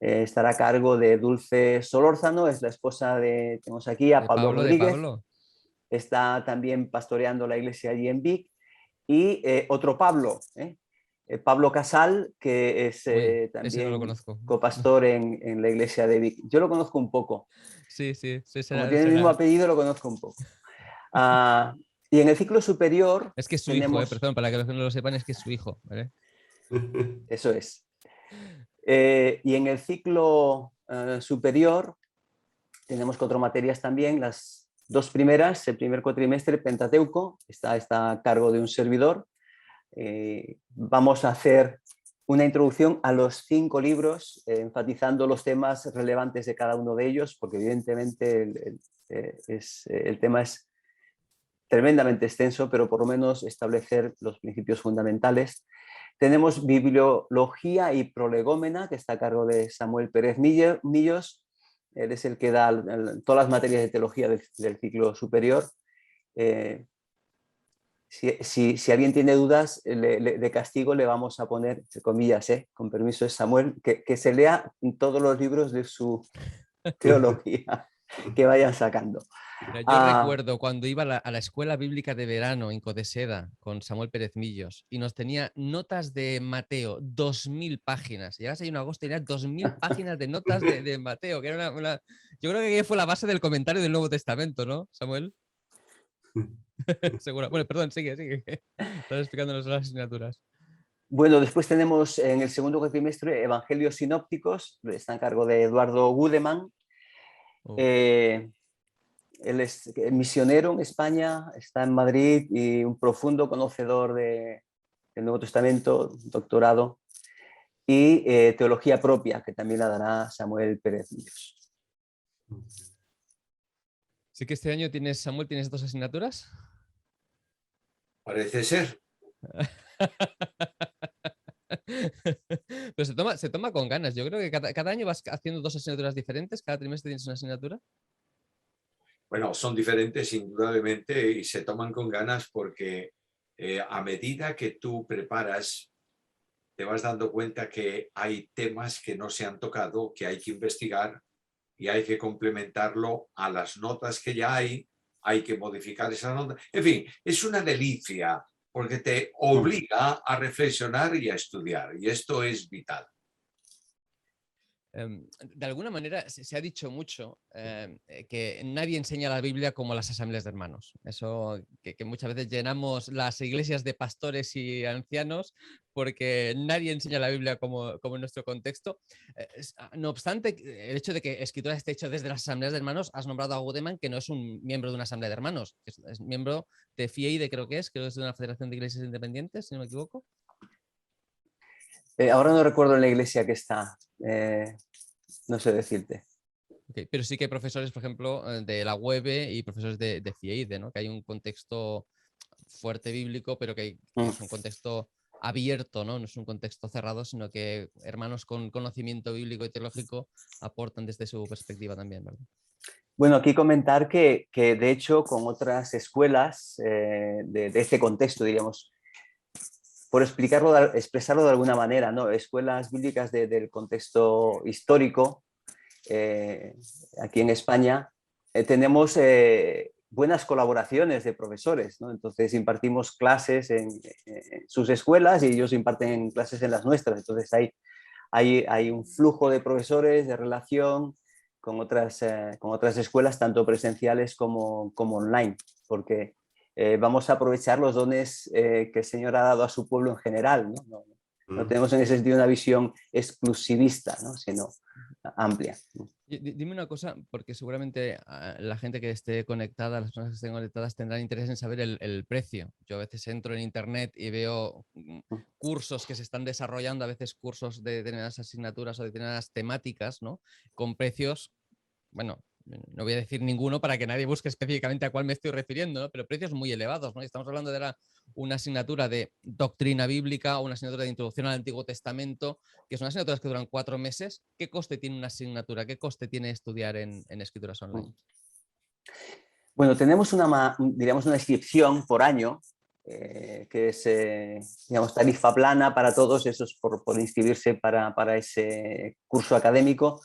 Estará a cargo de Dulce Solórzano, es la esposa de, tenemos aquí a Pablo Rodríguez. Está también pastoreando la iglesia allí en Vic. Y otro Pablo, Pablo Casal, que es también copastor en la iglesia de Vic. Yo lo conozco un poco. Sí, sí. Como tiene el mismo apellido, lo conozco un poco. Y en el ciclo superior... Es que es su hijo, perdón, para que los que no lo sepan, es que es su hijo, ¿vale? Eso es. Y en el ciclo superior tenemos 4 materias también, las 2 primeras, el primer cuatrimestre, Pentateuco, está a cargo de un servidor. Vamos a hacer una introducción a los 5 libros, enfatizando los temas relevantes de cada uno de ellos, porque evidentemente el tema es tremendamente extenso, pero por lo menos establecer los principios fundamentales. Tenemos bibliología y prolegómena, que está a cargo de Samuel Pérez Millos. Él es el que da todas las materias de teología del ciclo superior. Si alguien tiene dudas, de castigo le vamos a poner, entre comillas, con permiso de Samuel, que se lea todos los libros de su teología que vayan sacando. Mira, yo recuerdo cuando iba a la escuela bíblica de verano en Codeseda con Samuel Pérez Millos y nos tenía notas de Mateo, 2000 páginas. Llegas ahí en agosto y tenías 2000 páginas de notas de Mateo, que era yo creo que fue la base del comentario del Nuevo Testamento, ¿no, Samuel? Seguro. Bueno, perdón, sigue. Estás explicándonos las asignaturas. Bueno, después tenemos en el segundo cuatrimestre Evangelios Sinópticos, está a cargo de Eduardo Gudeman. Él es misionero en España, está en Madrid y un profundo conocedor del Nuevo Testamento, doctorado, y teología propia, que también la dará Samuel Pérez Millos. ¿Sí que este año Samuel, tienes 2 asignaturas? Parece ser. Pero se toma con ganas. Yo creo que cada año vas haciendo 2 asignaturas diferentes, cada trimestre tienes una asignatura. Bueno, son diferentes indudablemente y se toman con ganas porque a medida que tú preparas, te vas dando cuenta que hay temas que no se han tocado, que hay que investigar y hay que complementarlo a las notas que ya hay que modificar esas notas. En fin, es una delicia porque te obliga a reflexionar y a estudiar y esto es vital. De alguna manera se ha dicho mucho que nadie enseña la Biblia como las asambleas de hermanos. Eso que muchas veces llenamos las iglesias de pastores y ancianos porque nadie enseña la Biblia como en nuestro contexto. No obstante, el hecho de que escritura esté hecho desde las asambleas de hermanos, has nombrado a Gudeman, que no es un miembro de una asamblea de hermanos, es miembro de FIEIDE, creo que es de una federación de iglesias independientes, si no me equivoco. Ahora no recuerdo en la iglesia que está, no sé decirte. Okay, pero sí que hay profesores, por ejemplo, de la UEB y profesores de FIEIDE, ¿no? Que hay un contexto fuerte bíblico, pero que es un contexto abierto, ¿no? No es un contexto cerrado, sino que hermanos con conocimiento bíblico y teológico aportan desde su perspectiva también, ¿verdad? Bueno, aquí comentar que de hecho con otras escuelas de este contexto, diríamos, por expresarlo de alguna manera, ¿no? Escuelas bíblicas del contexto histórico, aquí en España, tenemos buenas colaboraciones de profesores, ¿no? Entonces impartimos clases en sus escuelas y ellos imparten clases en las nuestras. Entonces hay un flujo de profesores, de relación con otras escuelas, tanto presenciales como online, porque vamos a aprovechar los dones que el Señor ha dado a su pueblo en general, ¿no? No tenemos en ese sentido una visión exclusivista, ¿no? Sino amplia. Dime una cosa, porque seguramente la gente que esté conectada, las personas que estén conectadas tendrán interés en saber el precio. Yo a veces entro en internet y veo cursos que se están desarrollando, a veces cursos de determinadas asignaturas o de determinadas temáticas, ¿no? Con precios, bueno, no voy a decir ninguno para que nadie busque específicamente a cuál me estoy refiriendo, ¿no? Pero precios muy elevados, ¿no? Estamos hablando de una asignatura de doctrina bíblica o una asignatura de introducción al Antiguo Testamento, que son asignaturas que duran 4 meses. ¿Qué coste tiene una asignatura? ¿Qué coste tiene estudiar en escrituras online? Bueno, tenemos diríamos una inscripción por año, que es digamos, tarifa plana para todos, eso es por inscribirse para ese curso académico.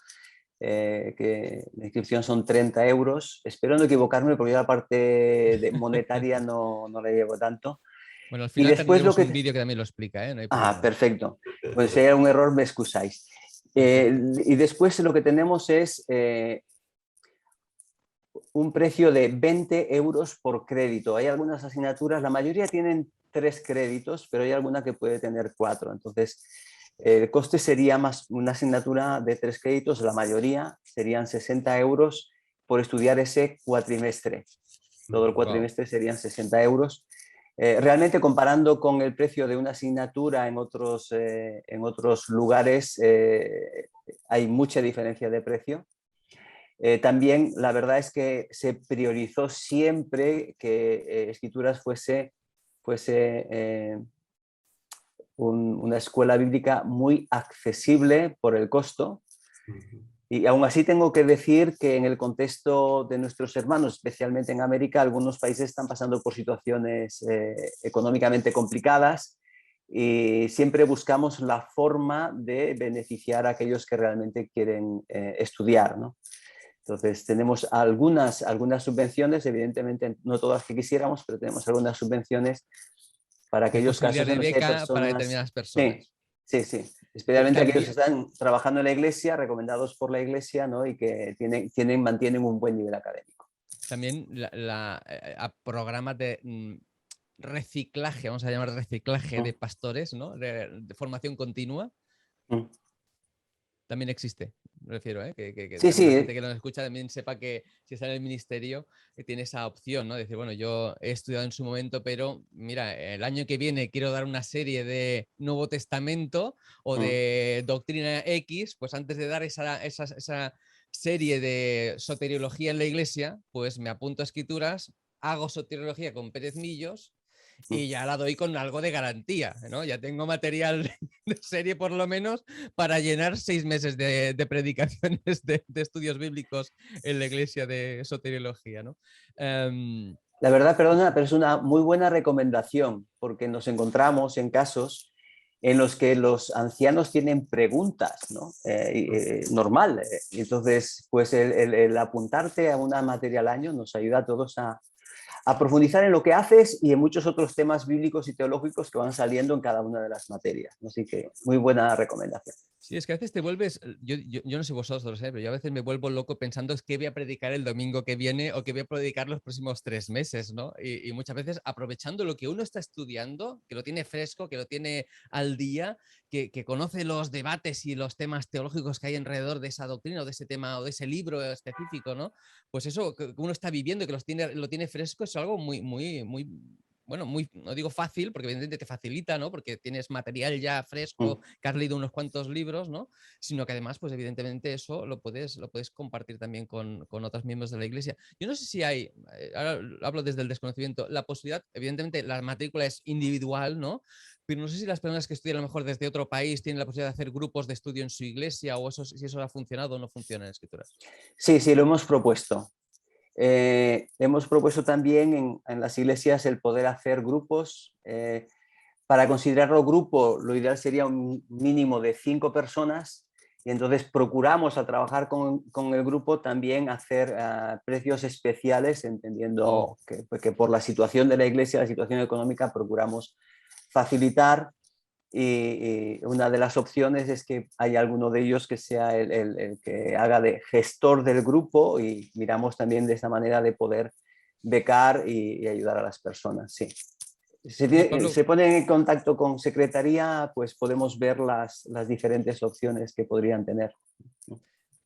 Que la inscripción son 30 euros. Espero no equivocarme porque yo la parte monetaria no la llevo tanto. Bueno, al final y después tendremos un vídeo que también lo explica, ¿eh? No hay problema. Perfecto. Pues si hay un error me excusáis. Y después lo que tenemos es un precio de 20 euros por crédito. Hay algunas asignaturas, la mayoría tienen 3 créditos, pero hay alguna que puede tener 4. Entonces, el coste sería más una asignatura de 3 créditos, la mayoría serían 60 euros por estudiar ese cuatrimestre. Todo el cuatrimestre serían 60 euros. Realmente, comparando con el precio de una asignatura en otros lugares, hay mucha diferencia de precio. También la verdad es que se priorizó siempre que Escrituras fuese una escuela bíblica muy accesible por el costo. Y aún así tengo que decir que en el contexto de nuestros hermanos, especialmente en América, algunos países están pasando por situaciones económicamente complicadas y siempre buscamos la forma de beneficiar a aquellos que realmente quieren estudiar, ¿no? Entonces tenemos algunas subvenciones, evidentemente no todas que quisiéramos, pero tenemos algunas subvenciones para Hay aquellos casos posibilidad en de los que hay beca para personas... determinadas Sí, personas. sí. Especialmente aquellos que También, están trabajando en la iglesia, recomendados por la iglesia, ¿no? Y que mantienen un buen nivel académico. también a programas de reciclaje, vamos a llamar reciclaje de pastores, ¿no? De formación continua, Mm. también existe, me refiero, ¿eh? Que Sí, también la gente sí. que nos escucha también sepa que si está en el ministerio tiene esa opción, ¿no? Decir, bueno, yo he estudiado en su momento, pero mira, el año que viene quiero dar una serie de Nuevo Testamento o de Doctrina X, pues antes de dar esa serie de soteriología en la iglesia, pues me apunto a Escrituras, hago soteriología con Pérez Millos y ya la doy con algo de garantía, ¿no? Ya tengo material de serie por lo menos para llenar 6 meses de predicaciones de estudios bíblicos en la iglesia de soteriología, ¿no? La verdad, perdona, pero es una muy buena recomendación porque nos encontramos en casos en los que los ancianos tienen preguntas, ¿no? Normal. Y entonces, pues el apuntarte a una materia al año nos ayuda a todos a profundizar en lo que haces y en muchos otros temas bíblicos y teológicos que van saliendo en cada una de las materias. Así que muy buena recomendación. Sí, es que a veces te vuelves, yo no sé vosotros, pero yo a veces me vuelvo loco pensando es que voy a predicar el domingo que viene o que voy a predicar los próximos 3 meses, ¿no? Y muchas veces aprovechando lo que uno está estudiando, que lo tiene fresco, que lo tiene al día, que conoce los debates y los temas teológicos que hay alrededor de esa doctrina o de ese tema o de ese libro específico, ¿no? Pues eso que uno está viviendo y que lo tiene fresco es algo muy, muy, muy... Bueno, no digo fácil, porque evidentemente te facilita, ¿no? Porque tienes material ya fresco, que has leído unos cuantos libros, ¿no? Sino que además, pues evidentemente eso lo puedes compartir también con otros miembros de la iglesia. Yo no sé si hay, ahora hablo desde el desconocimiento, la posibilidad, evidentemente la matrícula es individual, ¿no? Pero no sé si las personas que estudian a lo mejor desde otro país tienen la posibilidad de hacer grupos de estudio en su iglesia o si eso ha funcionado o no funciona en Escrituras. Sí, lo hemos propuesto. Hemos propuesto también en las iglesias el poder hacer grupos. Para considerarlo grupo, lo ideal sería un mínimo de 5 personas y entonces procuramos al trabajar con el grupo también hacer precios especiales, entendiendo que por la situación de la iglesia, la situación económica, procuramos facilitar. Y una de las opciones es que haya alguno de ellos que sea el que haga de gestor del grupo y miramos también de esa manera de poder becar y ayudar a las personas. Sí. Pablo, Se ponen en contacto con secretaría, pues podemos ver las diferentes opciones que podrían tener.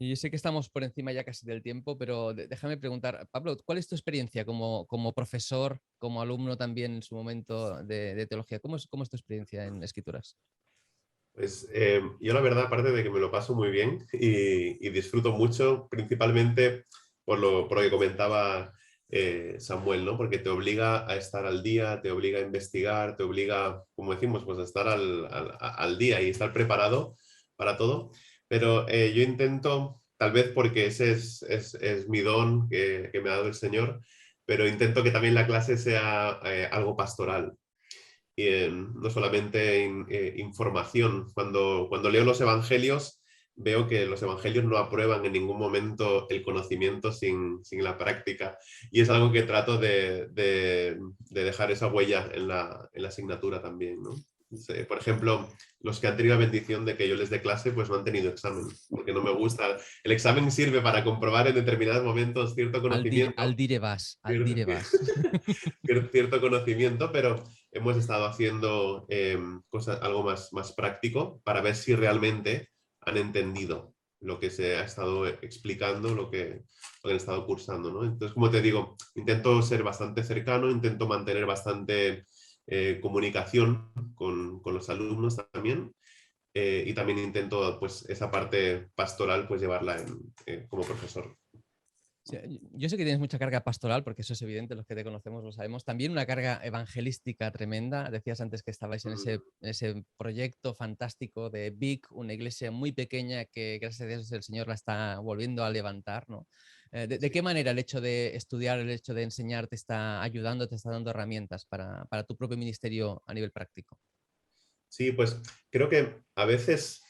y yo sé que estamos por encima ya casi del tiempo, pero déjame preguntar, Pablo, ¿cuál es tu experiencia como profesor, como alumno también en su momento de teología? ¿Cómo es tu experiencia en Escrituras? Pues yo la verdad, aparte de que me lo paso muy bien y disfruto mucho, principalmente por lo que comentaba Samuel, ¿no? Porque te obliga a estar al día, te obliga a investigar, te obliga, como decimos, pues a estar al día y estar preparado para todo. Pero yo intento, tal vez porque ese es mi don que me ha dado el Señor, pero intento que también la clase sea algo pastoral. Y no solamente información. Cuando leo los evangelios, veo que los evangelios no aprueban en ningún momento el conocimiento sin la práctica. Y es algo que trato de dejar esa huella en la asignatura también, ¿no? Por ejemplo, los que han tenido la bendición de que yo les dé clase, pues no han tenido examen, porque no me gusta. El examen sirve para comprobar en determinados momentos cierto conocimiento. Al dire vas. Cierto conocimiento, pero hemos estado haciendo cosas, algo más práctico para ver si realmente han entendido lo que se ha estado explicando, lo que han estado cursando, ¿no? Entonces, como te digo, intento ser bastante cercano, intento mantener bastante comunicación con los alumnos también, y también intento, pues, esa parte pastoral, pues, llevarla como profesor. Sí, yo sé que tienes mucha carga pastoral, porque eso es evidente, los que te conocemos lo sabemos. También una carga evangelística tremenda. Decías antes que estabais en ese proyecto fantástico de Vic, una iglesia muy pequeña que gracias a Dios el Señor la está volviendo a levantar, ¿no? ¿De qué manera el hecho de estudiar, el hecho de enseñar te está ayudando, te está dando herramientas para tu propio ministerio a nivel práctico? Sí, pues creo que a veces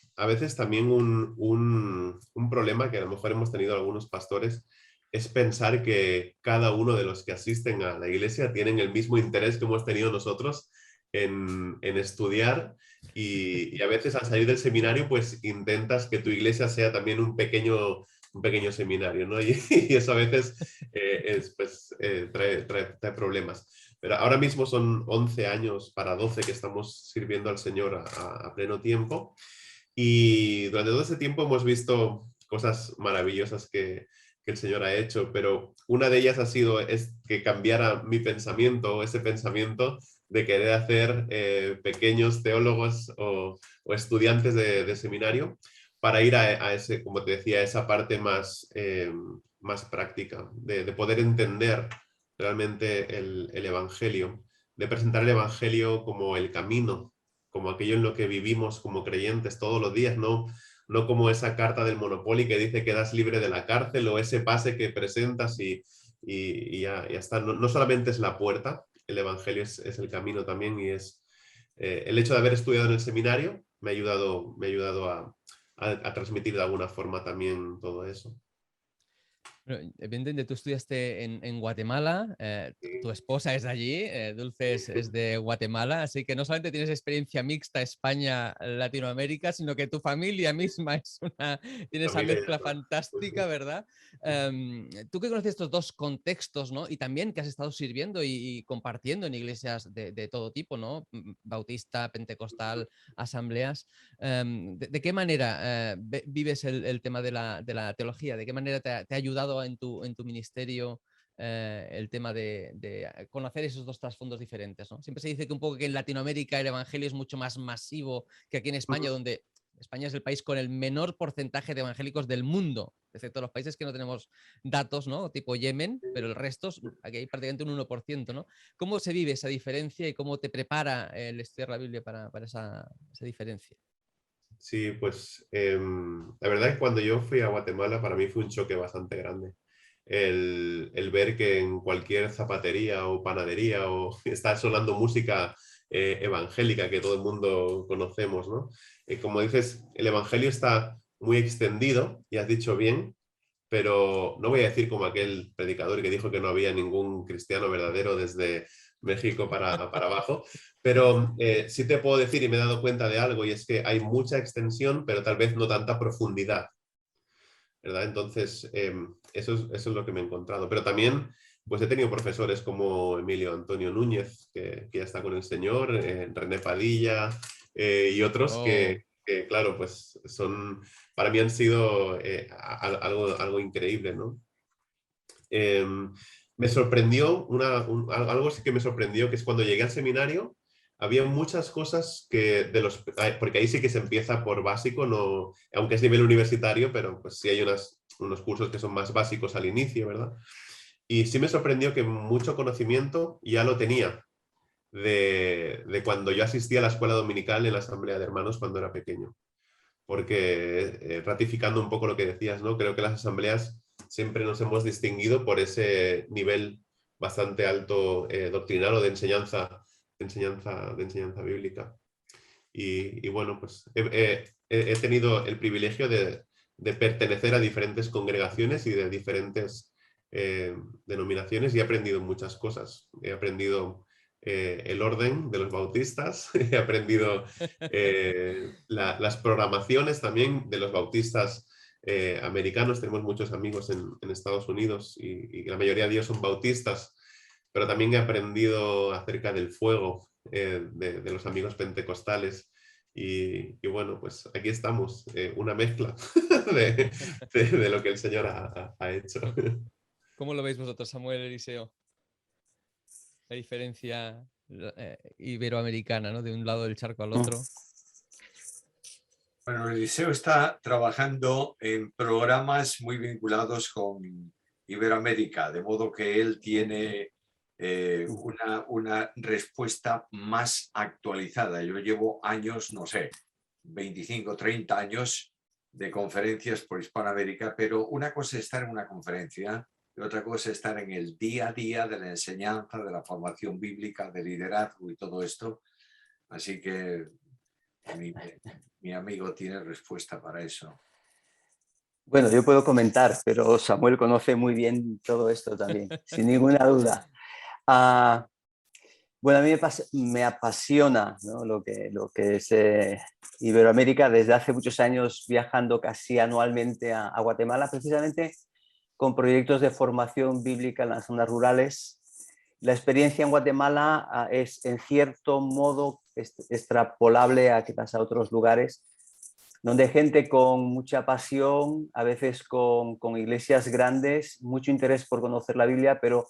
también un problema que a lo mejor hemos tenido algunos pastores es pensar que cada uno de los que asisten a la iglesia tienen el mismo interés que hemos tenido nosotros en estudiar y a veces al salir del seminario pues intentas que tu iglesia sea también un pequeño seminario, ¿no? Y eso a veces trae problemas. Pero ahora mismo son 11 años para 12 que estamos sirviendo al Señor a pleno tiempo y durante todo ese tiempo hemos visto cosas maravillosas que el Señor ha hecho, pero una de ellas ha sido que cambiara mi pensamiento, ese pensamiento de querer hacer pequeños teólogos o estudiantes de seminario para ir a ese, como te decía, a esa parte más práctica, de poder entender realmente el Evangelio, de presentar el Evangelio como el camino, como aquello en lo que vivimos como creyentes todos los días, no como esa carta del Monopoly que dice que quedas libre de la cárcel o ese pase que presentas y ya está. No solamente es la puerta, el Evangelio es el camino también y es el hecho de haber estudiado en el seminario me ha ayudado a transmitir de alguna forma también todo eso. Evidentemente, tú estudiaste en Guatemala, tu esposa es de allí, Dulce es de Guatemala, así que no solamente tienes experiencia mixta España-Latinoamérica, sino que tu familia misma tiene esa Familia mezcla ya. fantástica, ¿verdad? Tú que conoces estos dos contextos, ¿no? Y también que has estado sirviendo y compartiendo en iglesias de todo tipo, ¿no? Bautista, pentecostal, asambleas. ¿De qué manera vives el tema de la teología? ¿De qué manera te ha ayudado en tu ministerio el tema de conocer esos dos trasfondos diferentes, ¿no? Siempre se dice que un poco que en Latinoamérica el evangelio es mucho más masivo que aquí en España, donde España es el país con el menor porcentaje de evangélicos del mundo, excepto los países que no tenemos datos, ¿no? Tipo Yemen, pero el resto, aquí hay prácticamente un 1%, ¿no? ¿Cómo se vive esa diferencia y cómo te prepara el estudiar la Biblia para esa diferencia? Sí, pues la verdad es que cuando yo fui a Guatemala para mí fue un choque bastante grande. El ver que en cualquier zapatería o panadería o está sonando música evangélica que todo el mundo conocemos, ¿no? Como dices, el evangelio está muy extendido, y has dicho bien, pero no voy a decir como aquel predicador que dijo que no había ningún cristiano verdadero desde México para abajo, pero sí te puedo decir, y me he dado cuenta de algo, y es que hay mucha extensión, pero tal vez no tanta profundidad, ¿verdad? Entonces, eso es lo que me he encontrado. Pero también, pues he tenido profesores como Emilio Antonio Núñez, que ya está con el Señor, René Padilla, y otros Oh. que, claro, pues para mí han sido algo increíble, ¿no? Me sorprendió, algo sí que me sorprendió, que es cuando llegué al seminario, había muchas cosas porque ahí sí que se empieza por básico, no, aunque es nivel universitario, pero pues sí hay unos cursos que son más básicos al inicio, ¿verdad? Y sí me sorprendió que mucho conocimiento ya lo tenía de cuando yo asistía a la escuela dominical en la Asamblea de Hermanos cuando era pequeño. Porque ratificando un poco lo que decías, ¿no? Creo que las asambleas siempre nos hemos distinguido por ese nivel bastante alto doctrinal o de enseñanza bíblica. Y bueno, pues he tenido el privilegio de pertenecer a diferentes congregaciones y de diferentes denominaciones y he aprendido muchas cosas. He aprendido el orden de los bautistas, he aprendido las programaciones también de los bautistas americanos. Tenemos muchos amigos en Estados Unidos y la mayoría de ellos son bautistas, pero también he aprendido acerca del fuego de los amigos pentecostales. Y bueno, pues aquí estamos, una mezcla de lo que el Señor ha hecho. ¿Cómo lo veis vosotros, Samuel, Eliseo? La diferencia iberoamericana, ¿no? De un lado del charco al otro. Bueno, Eliseo está trabajando en programas muy vinculados con Iberoamérica, de modo que él tiene una respuesta más actualizada. Yo llevo años, no sé, 25, 30 años de conferencias por Hispanoamérica, pero una cosa es estar en una conferencia y otra cosa es estar en el día a día de la enseñanza, de la formación bíblica, de liderazgo y todo esto. Así que mi amigo tiene respuesta para eso. Bueno, yo puedo comentar, pero Samuel conoce muy bien todo esto también, sin ninguna duda. Bueno, a mí me apasiona, ¿no? lo que es Iberoamérica. Desde hace muchos años viajando casi anualmente a Guatemala, precisamente con proyectos de formación bíblica en las zonas rurales. La experiencia en Guatemala es en cierto modo extrapolable a quizás a otros lugares, donde hay gente con mucha pasión, a veces con iglesias grandes, mucho interés por conocer la Biblia, pero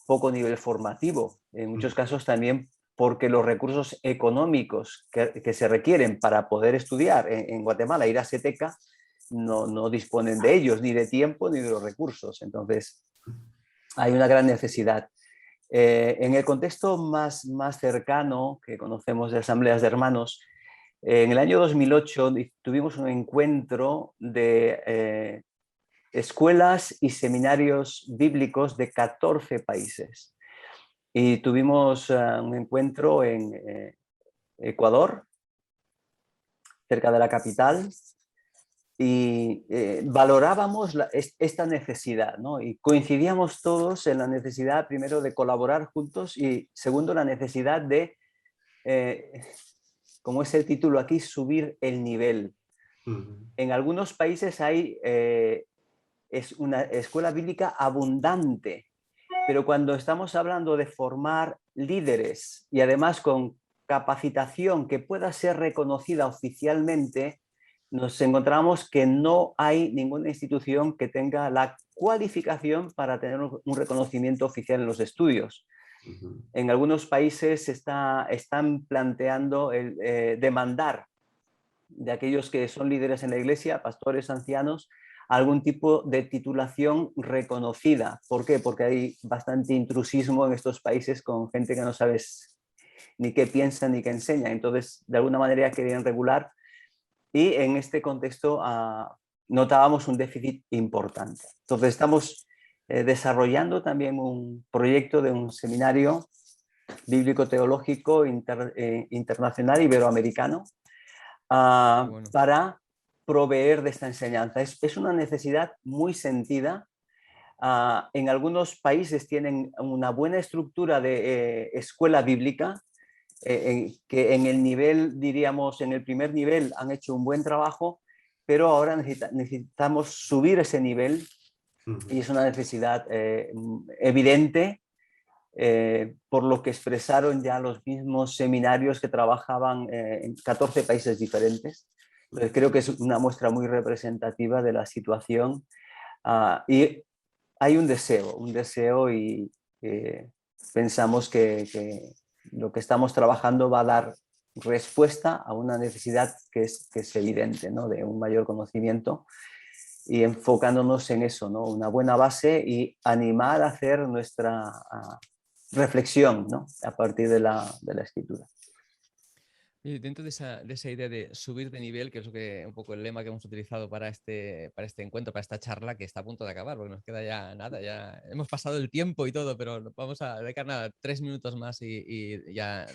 poco nivel formativo. En muchos casos también porque los recursos económicos que se requieren para poder estudiar en Guatemala, ir a CETECA, no disponen de ellos, ni de tiempo ni de los recursos. Entonces, hay una gran necesidad. En el contexto más cercano que conocemos de asambleas de hermanos, en el año 2008 tuvimos un encuentro de escuelas y seminarios bíblicos de 14 países. Y tuvimos un encuentro en Ecuador, cerca de la capital, y valorábamos esta necesidad, ¿no? Y coincidíamos todos en la necesidad, primero, de colaborar juntos y, segundo, la necesidad de, como es el título aquí, subir el nivel. En algunos países hay es una escuela bíblica abundante, pero cuando estamos hablando de formar líderes y además con capacitación que pueda ser reconocida oficialmente, nos encontramos que no hay ninguna institución que tenga la cualificación para tener un reconocimiento oficial en los estudios. En algunos países están planteando demandar de aquellos que son líderes en la iglesia, pastores, ancianos, algún tipo de titulación reconocida. ¿Por qué? Porque hay bastante intrusismo en estos países con gente que no sabes ni qué piensa ni qué enseña. Entonces, de alguna manera querían regular y en este contexto notábamos un déficit importante. Entonces, estamos desarrollando también un proyecto de un seminario bíblico-teológico internacional iberoamericano Bueno. para proveer de esta enseñanza. Es una necesidad muy sentida. En algunos países tienen una buena estructura de escuela bíblica, que en el nivel, diríamos, en el primer nivel han hecho un buen trabajo, pero ahora necesitamos subir ese nivel y es una necesidad evidente, por lo que expresaron ya los mismos seminarios que trabajaban en 14 países diferentes. Entonces, creo que es una muestra muy representativa de la situación y hay un deseo y pensamos que lo que estamos trabajando va a dar respuesta a una necesidad que es evidente, ¿no? De un mayor conocimiento y enfocándonos en eso, ¿no? Una buena base y animar a hacer nuestra reflexión, ¿no? A partir de la escritura. Y dentro de esa idea de subir de nivel, que es un poco el lema que hemos utilizado para este encuentro, para esta charla, que está a punto de acabar, porque nos queda ya nada, ya hemos pasado el tiempo y todo, pero vamos a dedicar nada, 3 minutos más y ya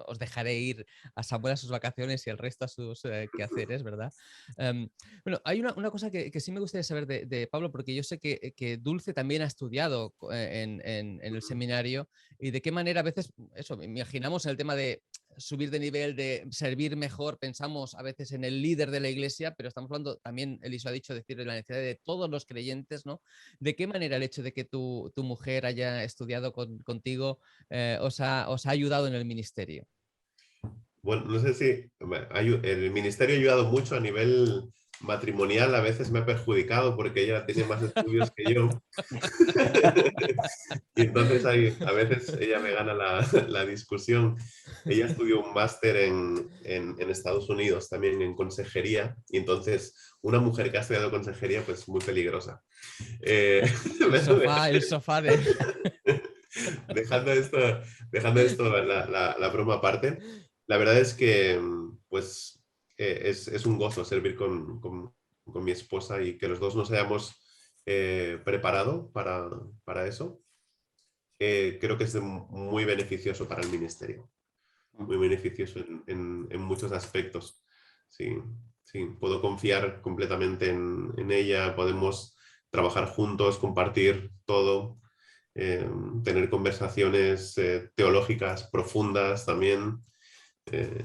os dejaré ir a Samuel a sus vacaciones y el resto a sus quehaceres, ¿verdad? Bueno, hay una cosa que sí me gustaría saber de Pablo, porque yo sé que Dulce también ha estudiado en el seminario y de qué manera a veces, eso, imaginamos en el tema de subir de nivel, de servir mejor, pensamos a veces en el líder de la iglesia, pero estamos hablando también, Eliseo ha dicho, decir, de la necesidad de todos los creyentes, ¿no? ¿De qué manera el hecho de que tu mujer haya estudiado contigo os ha ayudado en el ministerio? Bueno, no sé si el ministerio ha ayudado mucho a nivel matrimonial a veces me ha perjudicado porque ella tiene más estudios que yo. Y entonces a veces ella me gana la discusión. Ella estudió un máster en Estados Unidos también en consejería, y entonces una mujer que ha estudiado consejería pues muy peligrosa. El sofá de... Dejando esto la broma aparte, la verdad es que pues es un gozo servir con mi esposa y que los dos nos hayamos preparado para eso. Creo que es muy beneficioso para el ministerio, muy beneficioso en muchos aspectos. Sí, sí, puedo confiar completamente en ella, podemos trabajar juntos, compartir todo. Tener conversaciones teológicas profundas también.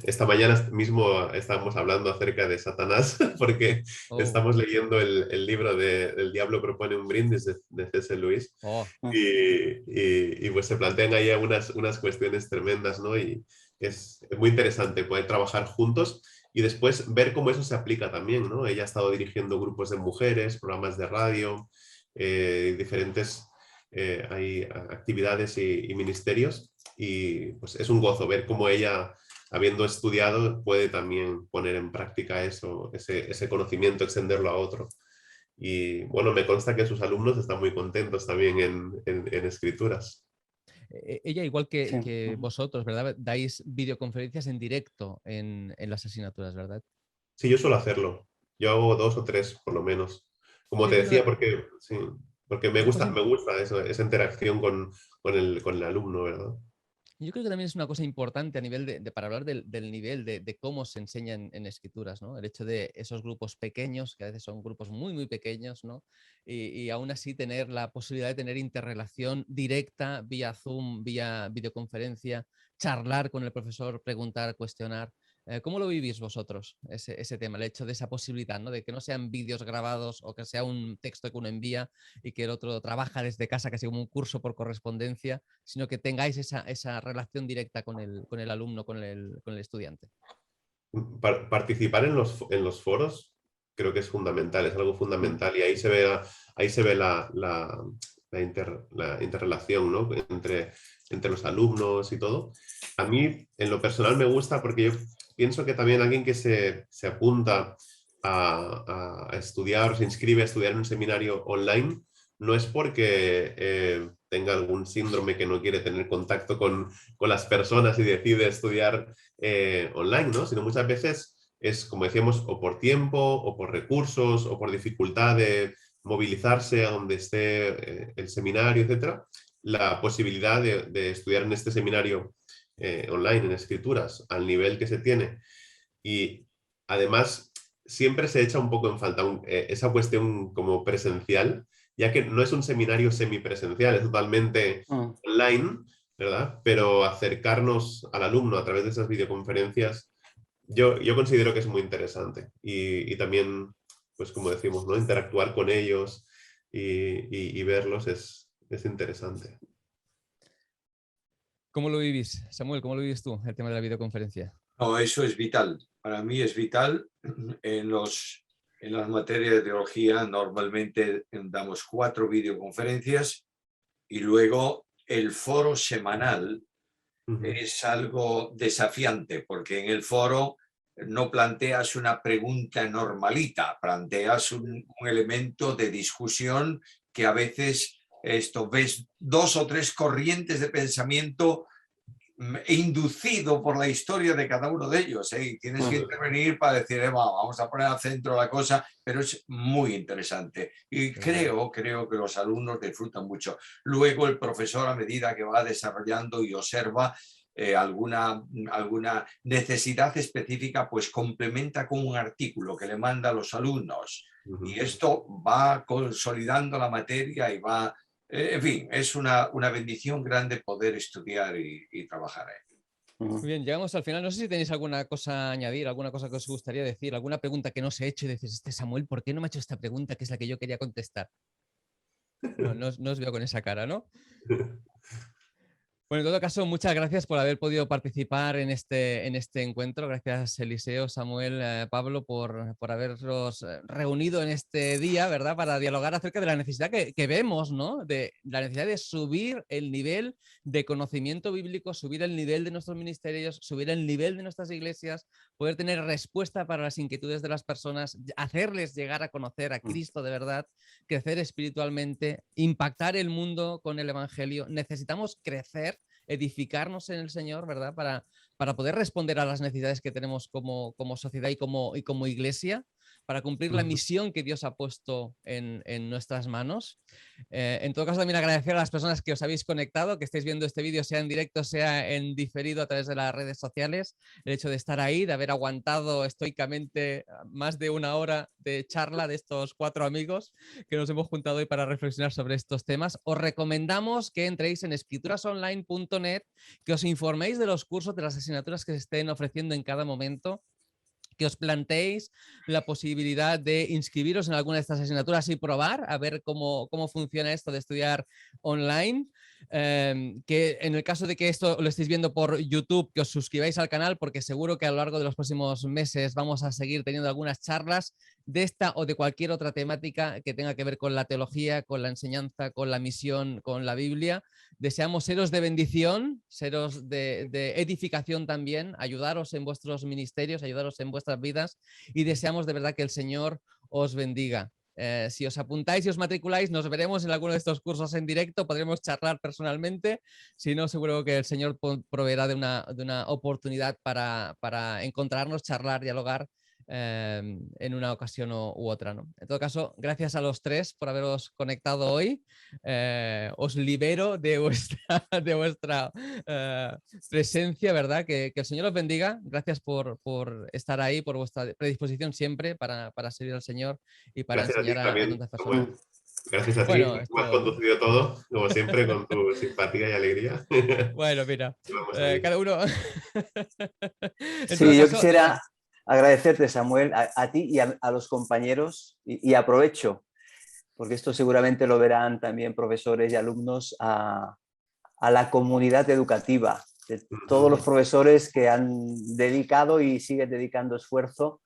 Esta mañana mismo estábamos hablando acerca de Satanás porque Oh, estamos leyendo el libro de El diablo propone un brindis de C.S. Lewis oh. y pues se plantean ahí unas cuestiones tremendas, ¿no? Y es muy interesante poder trabajar juntos y después ver cómo eso se aplica también, ¿no? Ella ha estado dirigiendo grupos de mujeres, programas de radio, diferentes hay actividades y ministerios, y pues es un gozo ver cómo ella, habiendo estudiado, puede también poner en práctica eso, ese conocimiento, extenderlo a otro. Y bueno, me consta que sus alumnos están muy contentos también en escrituras. Ella, igual Sí. que vosotros, ¿verdad? Dais videoconferencias en directo en las asignaturas, ¿verdad? Sí, yo suelo hacerlo. Yo hago 2 o 3 por lo menos. Como Yo te creo que decía, porque, sí, porque una cosa me gusta eso, esa interacción con el alumno, ¿verdad? Yo creo que también es una cosa importante a nivel para hablar del nivel de cómo se enseña en escrituras, ¿no? El hecho de esos grupos pequeños, que a veces son grupos muy, muy pequeños, ¿no? Y aún así tener la posibilidad de tener interrelación directa vía Zoom, vía videoconferencia, charlar con el profesor, preguntar, cuestionar. ¿Cómo lo vivís vosotros, ese tema, el hecho de esa posibilidad, ¿no? De que no sean vídeos grabados o que sea un texto que uno envía y que el otro trabaja desde casa, casi como un curso por correspondencia, sino que tengáis esa relación directa con el alumno, con el estudiante? Participar en los foros creo que es fundamental, es algo fundamental, y ahí se ve la interrelación, ¿no? entre los alumnos y todo. A mí, en lo personal, me gusta porque yo pienso que también alguien que se apunta a estudiar, se inscribe a estudiar en un seminario online, no es porque tenga algún síndrome que no quiere tener contacto con las personas y decide estudiar online, ¿no? Sino muchas veces es, como decíamos, o por tiempo, o por recursos, o por dificultad de movilizarse a donde esté el seminario, etcétera, la posibilidad de estudiar en este seminario online, en escrituras, al nivel que se tiene. Y además, siempre se echa un poco en falta esa cuestión como presencial, ya que no es un seminario semipresencial, es totalmente online, ¿verdad? Pero acercarnos al alumno a través de esas videoconferencias, yo considero que es muy interesante. Y también, pues como decimos, ¿no? Interactuar con ellos y verlos es interesante. ¿Cómo lo vivís, Samuel? ¿Cómo lo vives tú, el tema de la videoconferencia? No, eso es vital. Para mí es vital. En las materias de teología normalmente damos 4 videoconferencias y luego el foro semanal es algo desafiante porque en el foro no planteas una pregunta normalita, planteas un elemento de discusión que a veces ves 2 o 3 corrientes de pensamiento inducido por la historia de cada uno de ellos, ¿eh? Y tienes que intervenir para decir, vamos a poner al centro la cosa, pero es muy interesante y creo que los alumnos disfrutan mucho. Luego el profesor, a medida que va desarrollando y observa alguna necesidad específica, pues complementa con un artículo que le manda a los alumnos y esto va consolidando la materia y va... En fin, es una bendición grande poder estudiar y trabajar ahí. Muy bien, llegamos al final. No sé si tenéis alguna cosa a añadir, alguna cosa que os gustaría decir, alguna pregunta que no os he hecho y decís, Samuel, ¿por qué no me ha hecho esta pregunta que es la que yo quería contestar? No os veo con esa cara, ¿no? Bueno, en todo caso, muchas gracias por haber podido participar en este encuentro. Gracias, Eliseo, Samuel, Pablo, por haberos reunido en este día, ¿verdad? Para dialogar acerca de la necesidad que vemos, ¿no? De la necesidad de subir el nivel de conocimiento bíblico, subir el nivel de nuestros ministerios, subir el nivel de nuestras iglesias, poder tener respuesta para las inquietudes de las personas, hacerles llegar a conocer a Cristo de verdad, crecer espiritualmente, impactar el mundo con el Evangelio. Necesitamos crecer, edificarnos en el Señor, ¿verdad? Para poder responder a las necesidades que tenemos como sociedad y como iglesia, para cumplir la misión que Dios ha puesto en nuestras manos. En todo caso, también agradecer a las personas que os habéis conectado, que estéis viendo este vídeo, sea en directo, sea en diferido a través de las redes sociales. El hecho de estar ahí, de haber aguantado estoicamente más de una hora de charla de estos 4 amigos que nos hemos juntado hoy para reflexionar sobre estos temas. Os recomendamos que entréis en escriturasonline.net, que os informéis de los cursos, de las asignaturas que se estén ofreciendo en cada momento, que os planteéis la posibilidad de inscribiros en alguna de estas asignaturas y probar a ver cómo funciona esto de estudiar online. Que en el caso de que esto lo estéis viendo por YouTube, que os suscribáis al canal, porque seguro que a lo largo de los próximos meses vamos a seguir teniendo algunas charlas de esta o de cualquier otra temática que tenga que ver con la teología, con la enseñanza, con la misión, con la Biblia. Deseamos seros de bendición, seros de edificación también, ayudaros en vuestros ministerios, ayudaros en vuestras vidas, y deseamos de verdad que el Señor os bendiga. Si os apuntáis y os matriculáis, nos veremos en alguno de estos cursos en directo, podremos charlar personalmente. Si no, seguro que el Señor proveerá de una oportunidad para encontrarnos, charlar, dialogar en una ocasión u otra, ¿no? En todo caso, gracias a los 3 por haberos conectado hoy. Os libero de vuestra presencia, ¿verdad? Que el Señor os bendiga. Gracias por estar ahí, por vuestra predisposición siempre para servir al Señor y para Gracias a ti enseñar a también, tantas personas. Samuel. Gracias a ti, Bueno, tú has conducido todo, como siempre, con tu simpatía y alegría. bueno, mira, Vamos ahí. cada uno... En todo Sí, yo caso, quisiera agradecerte, Samuel, a ti y a los compañeros, y aprovecho, porque esto seguramente lo verán también profesores y alumnos, a la comunidad educativa, de todos los profesores que han dedicado y siguen dedicando esfuerzo,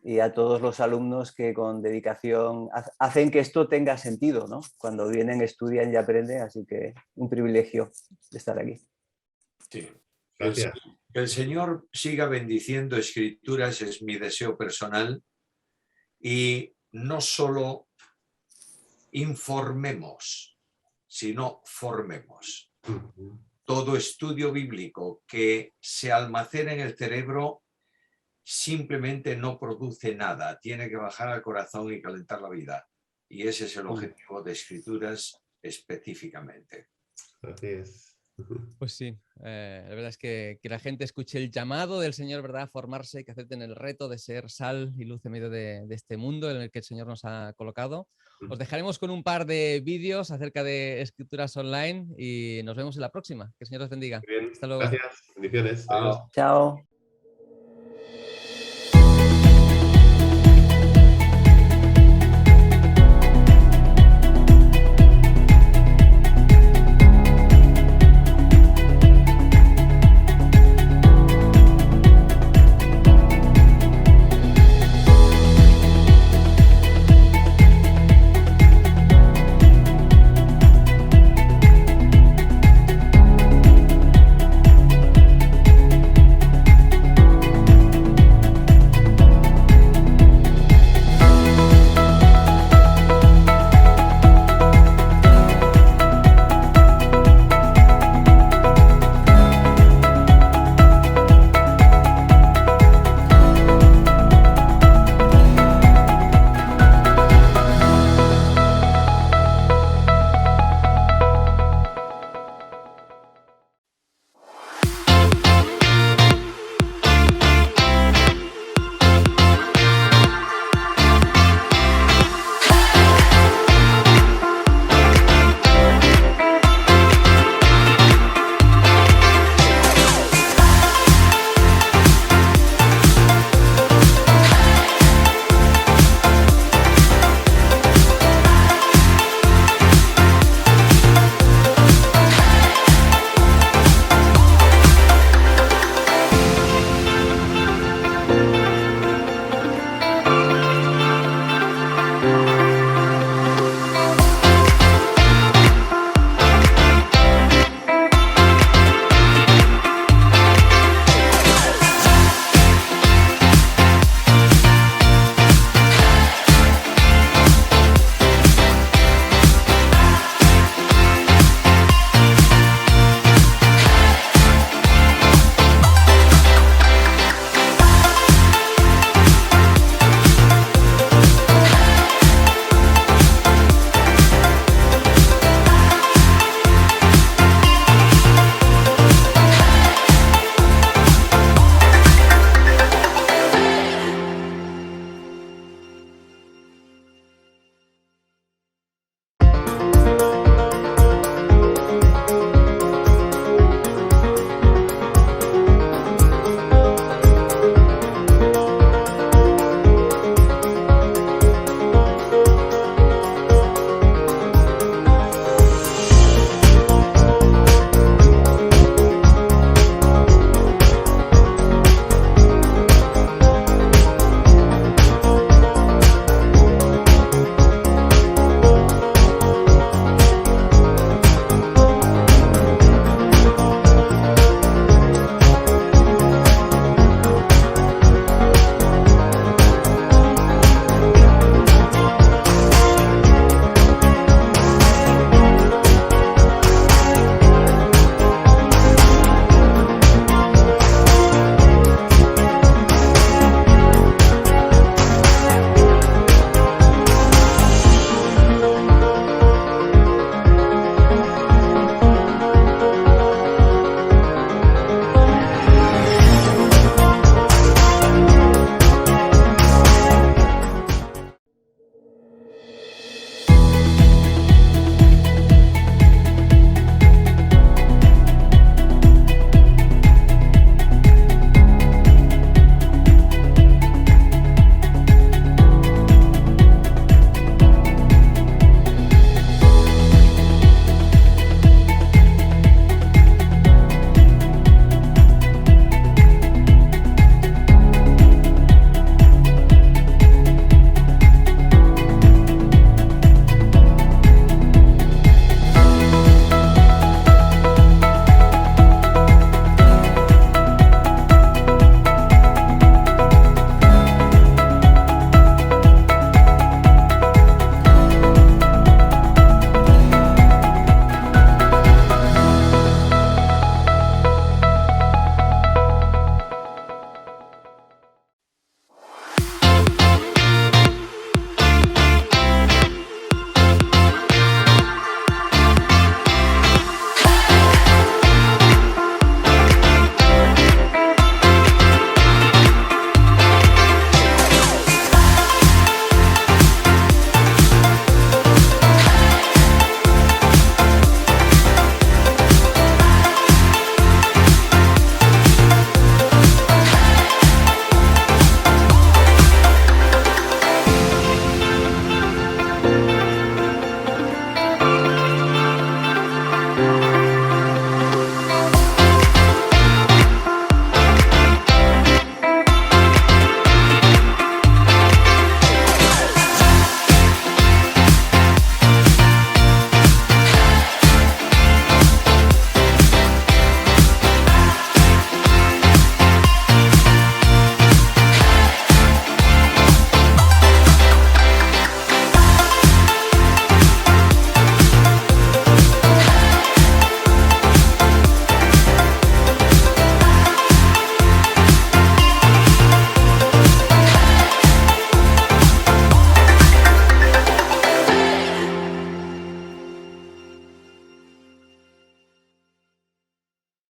y a todos los alumnos que con dedicación hacen que esto tenga sentido, ¿no? Cuando vienen, estudian y aprenden, así que un privilegio de estar aquí. Sí. Gracias. Que el Señor siga bendiciendo Escrituras, es mi deseo personal, y no solo informemos, sino formemos. Todo estudio bíblico que se almacena en el cerebro simplemente no produce nada, tiene que bajar al corazón y calentar la vida. Y ese es el objetivo de Escrituras específicamente. Así es. Pues sí, la verdad es que la gente escuche el llamado del Señor, ¿verdad? A formarse, que acepten el reto de ser sal y luz en medio de este mundo en el que el Señor nos ha colocado. Os dejaremos con un par de vídeos acerca de Escrituras Online y nos vemos en la próxima. Que el Señor os bendiga. Bien, Hasta luego. gracias, bendiciones. Adiós. Chao.